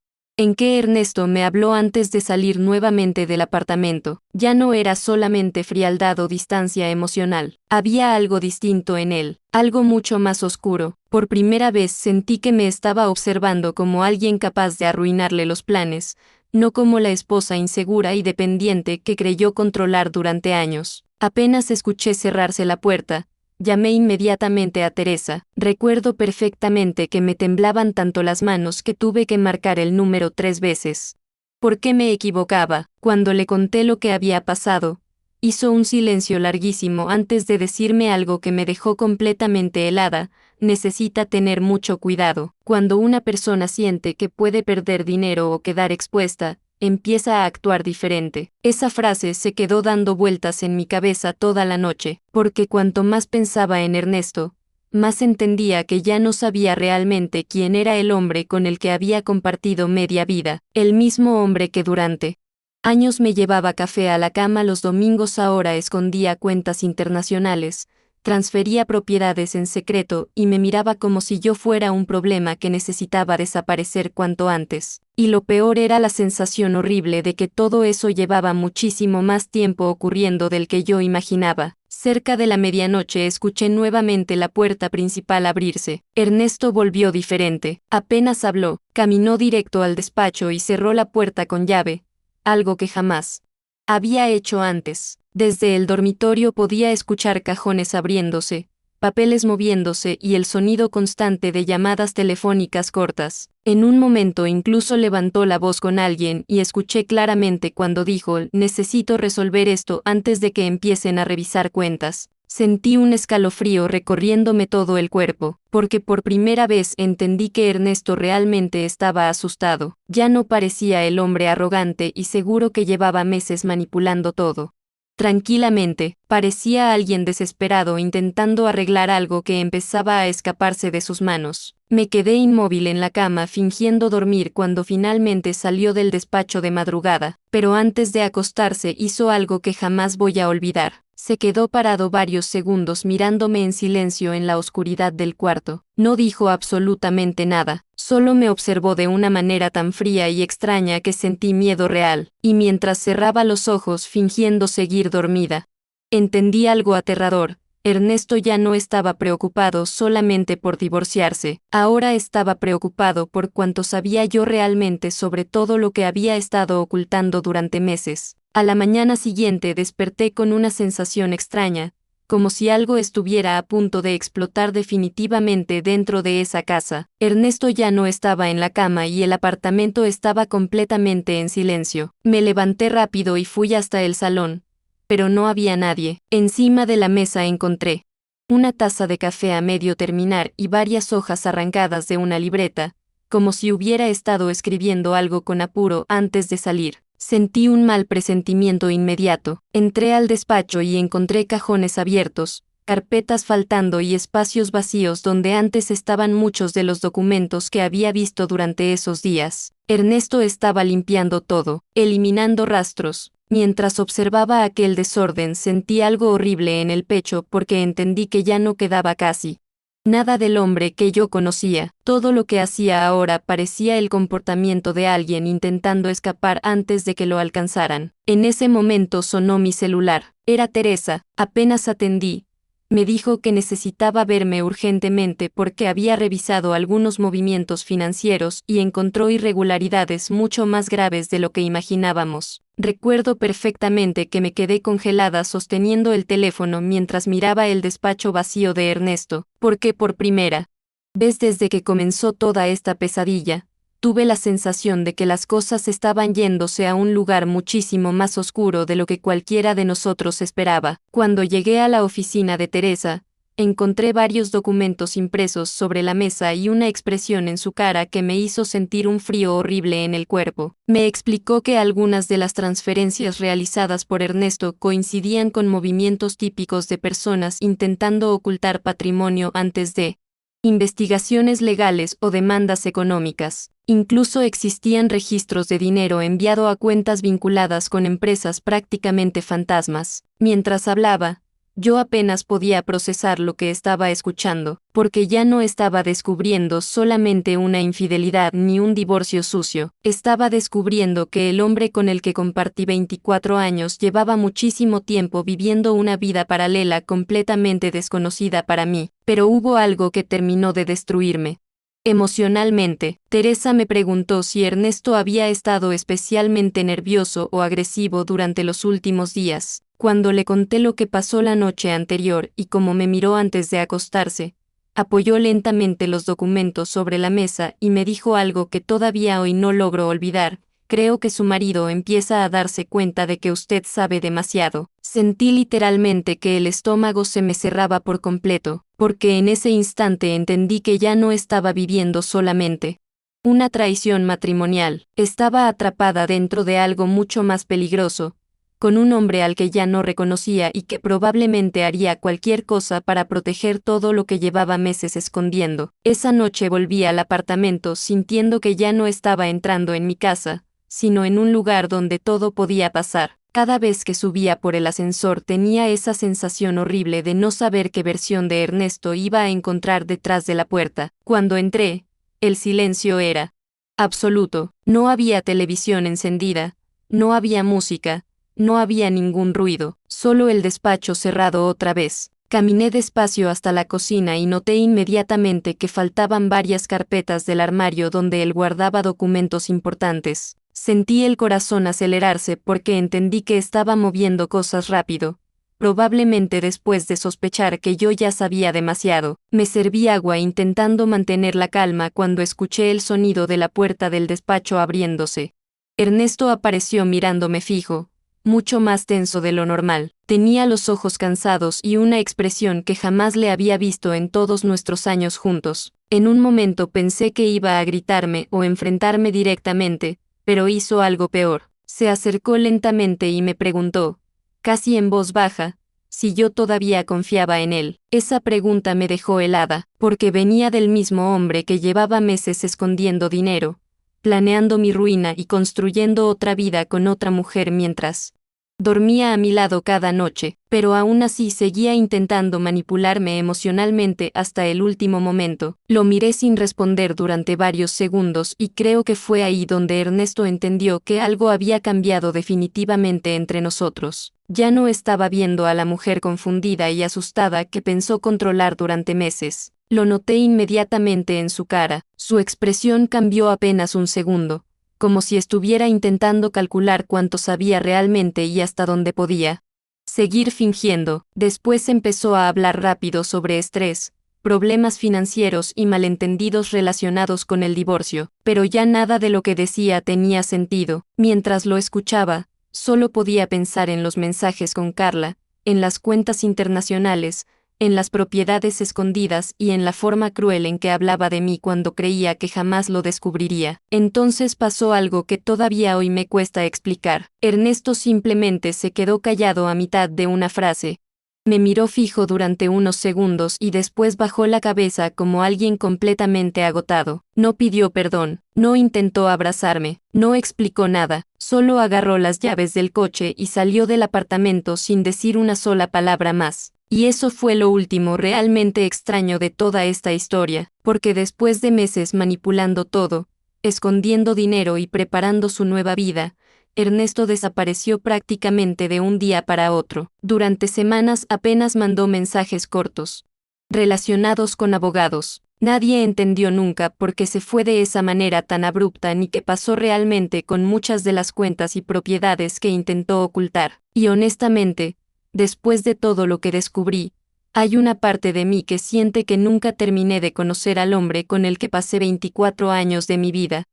en que Ernesto me habló antes de salir nuevamente del apartamento. Ya no era solamente frialdad o distancia emocional. Había algo distinto en él, algo mucho más oscuro. Por primera vez sentí que me estaba observando como alguien capaz de arruinarle los planes, no como la esposa insegura y dependiente que creyó controlar durante años. Apenas escuché cerrarse la puerta, llamé inmediatamente a Teresa. Recuerdo perfectamente que me temblaban tanto las manos que tuve que marcar el número 3 veces. ¿Por qué me equivocaba? Cuando le conté lo que había pasado, hizo un silencio larguísimo antes de decirme algo que me dejó completamente helada. Necesita tener mucho cuidado. Cuando una persona siente que puede perder dinero o quedar expuesta, empieza a actuar diferente. Esa frase se quedó dando vueltas en mi cabeza toda la noche, porque cuanto más pensaba en Ernesto, más entendía que ya no sabía realmente quién era el hombre con el que había compartido media vida, el mismo hombre que durante años me llevaba café a la cama los domingos ahora escondía cuentas internacionales, transfería propiedades en secreto y me miraba como si yo fuera un problema que necesitaba desaparecer cuanto antes. Y lo peor era la sensación horrible de que todo eso llevaba muchísimo más tiempo ocurriendo del que yo imaginaba. Cerca de la medianoche escuché nuevamente la puerta principal abrirse. Ernesto volvió diferente. Apenas habló, caminó directo al despacho y cerró la puerta con llave, algo que jamás había hecho antes. Desde el dormitorio podía escuchar cajones abriéndose, papeles moviéndose y el sonido constante de llamadas telefónicas cortas. En un momento incluso levantó la voz con alguien y escuché claramente cuando dijo: necesito resolver esto antes de que empiecen a revisar cuentas. Sentí un escalofrío recorriéndome todo el cuerpo, porque por primera vez entendí que Ernesto realmente estaba asustado. Ya no parecía el hombre arrogante y seguro que llevaba meses manipulando todo. Tranquilamente, parecía alguien desesperado intentando arreglar algo que empezaba a escaparse de sus manos. Me quedé inmóvil en la cama fingiendo dormir cuando finalmente salió del despacho de madrugada, pero antes de acostarse hizo algo que jamás voy a olvidar. Se quedó parado varios segundos mirándome en silencio en la oscuridad del cuarto. No dijo absolutamente nada, solo me observó de una manera tan fría y extraña que sentí miedo real, y mientras cerraba los ojos fingiendo seguir dormida, entendí algo aterrador. Ernesto ya no estaba preocupado solamente por divorciarse, ahora estaba preocupado por cuánto sabía yo realmente sobre todo lo que había estado ocultando durante meses. A la mañana siguiente desperté con una sensación extraña, como si algo estuviera a punto de explotar definitivamente dentro de esa casa. Ernesto ya no estaba en la cama y el apartamento estaba completamente en silencio. Me levanté rápido y fui hasta el salón, pero no había nadie. Encima de la mesa encontré una taza de café a medio terminar y varias hojas arrancadas de una libreta, como si hubiera estado escribiendo algo con apuro antes de salir. Sentí un mal presentimiento inmediato. Entré al despacho y encontré cajones abiertos, carpetas faltando y espacios vacíos donde antes estaban muchos de los documentos que había visto durante esos días. Ernesto estaba limpiando todo, eliminando rastros. Mientras observaba aquel desorden sentí algo horrible en el pecho porque entendí que ya no quedaba casi nada del hombre que yo conocía. Todo lo que hacía ahora parecía el comportamiento de alguien intentando escapar antes de que lo alcanzaran. En ese momento sonó mi celular. Era Teresa. Apenas atendí. Me dijo que necesitaba verme urgentemente porque había revisado algunos movimientos financieros y encontró irregularidades mucho más graves de lo que imaginábamos. Recuerdo perfectamente que me quedé congelada sosteniendo el teléfono mientras miraba el despacho vacío de Ernesto, porque por primera vez desde que comenzó toda esta pesadilla, tuve la sensación de que las cosas estaban yéndose a un lugar muchísimo más oscuro de lo que cualquiera de nosotros esperaba. Cuando llegué a la oficina de Teresa, encontré varios documentos impresos sobre la mesa y una expresión en su cara que me hizo sentir un frío horrible en el cuerpo. Me explicó que algunas de las transferencias realizadas por Ernesto coincidían con movimientos típicos de personas intentando ocultar patrimonio antes de investigaciones legales o demandas económicas. Incluso existían registros de dinero enviado a cuentas vinculadas con empresas prácticamente fantasmas. Mientras hablaba, yo apenas podía procesar lo que estaba escuchando, porque ya no estaba descubriendo solamente una infidelidad ni un divorcio sucio. Estaba descubriendo que el hombre con el que compartí 24 años llevaba muchísimo tiempo viviendo una vida paralela completamente desconocida para mí, pero hubo algo que terminó de destruirme. Emocionalmente, Teresa me preguntó si Ernesto había estado especialmente nervioso o agresivo durante los últimos días. Cuando le conté lo que pasó la noche anterior y cómo me miró antes de acostarse, apoyó lentamente los documentos sobre la mesa y me dijo algo que todavía hoy no logro olvidar. Creo que su marido empieza a darse cuenta de que usted sabe demasiado. Sentí literalmente que el estómago se me cerraba por completo, porque en ese instante entendí que ya no estaba viviendo solamente una traición matrimonial, estaba atrapada dentro de algo mucho más peligroso, con un hombre al que ya no reconocía y que probablemente haría cualquier cosa para proteger todo lo que llevaba meses escondiendo. Esa noche volví al apartamento sintiendo que ya no estaba entrando en mi casa, sino en un lugar donde todo podía pasar. Cada vez que subía por el ascensor tenía esa sensación horrible de no saber qué versión de Ernesto iba a encontrar detrás de la puerta. Cuando entré, el silencio era absoluto. No había televisión encendida, no había música, no había ningún ruido, solo el despacho cerrado otra vez. Caminé despacio hasta la cocina y noté inmediatamente que faltaban varias carpetas del armario donde él guardaba documentos importantes. Sentí el corazón acelerarse porque entendí que estaba moviendo cosas rápido. Probablemente después de sospechar que yo ya sabía demasiado, me serví agua intentando mantener la calma cuando escuché el sonido de la puerta del despacho abriéndose. Ernesto apareció mirándome fijo, mucho más tenso de lo normal. Tenía los ojos cansados y una expresión que jamás le había visto en todos nuestros años juntos. En un momento pensé que iba a gritarme o enfrentarme directamente, pero hizo algo peor. Se acercó lentamente y me preguntó, casi en voz baja, si yo todavía confiaba en él. Esa pregunta me dejó helada, porque venía del mismo hombre que llevaba meses escondiendo dinero, planeando mi ruina y construyendo otra vida con otra mujer mientras dormía a mi lado cada noche, pero aún así seguía intentando manipularme emocionalmente hasta el último momento. Lo miré sin responder durante varios segundos y creo que fue ahí donde Ernesto entendió que algo había cambiado definitivamente entre nosotros. Ya no estaba viendo a la mujer confundida y asustada que pensó controlar durante meses. Lo noté inmediatamente en su cara. Su expresión cambió apenas un segundo, como si estuviera intentando calcular cuánto sabía realmente y hasta dónde podía seguir fingiendo. Después empezó a hablar rápido sobre estrés, problemas financieros y malentendidos relacionados con el divorcio, pero ya nada de lo que decía tenía sentido. Mientras lo escuchaba, solo podía pensar en los mensajes con Carla, en las cuentas internacionales, en las propiedades escondidas y en la forma cruel en que hablaba de mí cuando creía que jamás lo descubriría. Entonces pasó algo que todavía hoy me cuesta explicar. Ernesto simplemente se quedó callado a mitad de una frase. Me miró fijo durante unos segundos y después bajó la cabeza como alguien completamente agotado. No pidió perdón, no intentó abrazarme, no explicó nada, solo agarró las llaves del coche y salió del apartamento sin decir una sola palabra más. Y eso fue lo último realmente extraño de toda esta historia, porque después de meses manipulando todo, escondiendo dinero y preparando su nueva vida, Ernesto desapareció prácticamente de un día para otro. Durante semanas apenas mandó mensajes cortos, relacionados con abogados. Nadie entendió nunca por qué se fue de esa manera tan abrupta ni qué pasó realmente con muchas de las cuentas y propiedades que intentó ocultar. Y honestamente, después de todo lo que descubrí, hay una parte de mí que siente que nunca terminé de conocer al hombre con el que pasé 24 años de mi vida.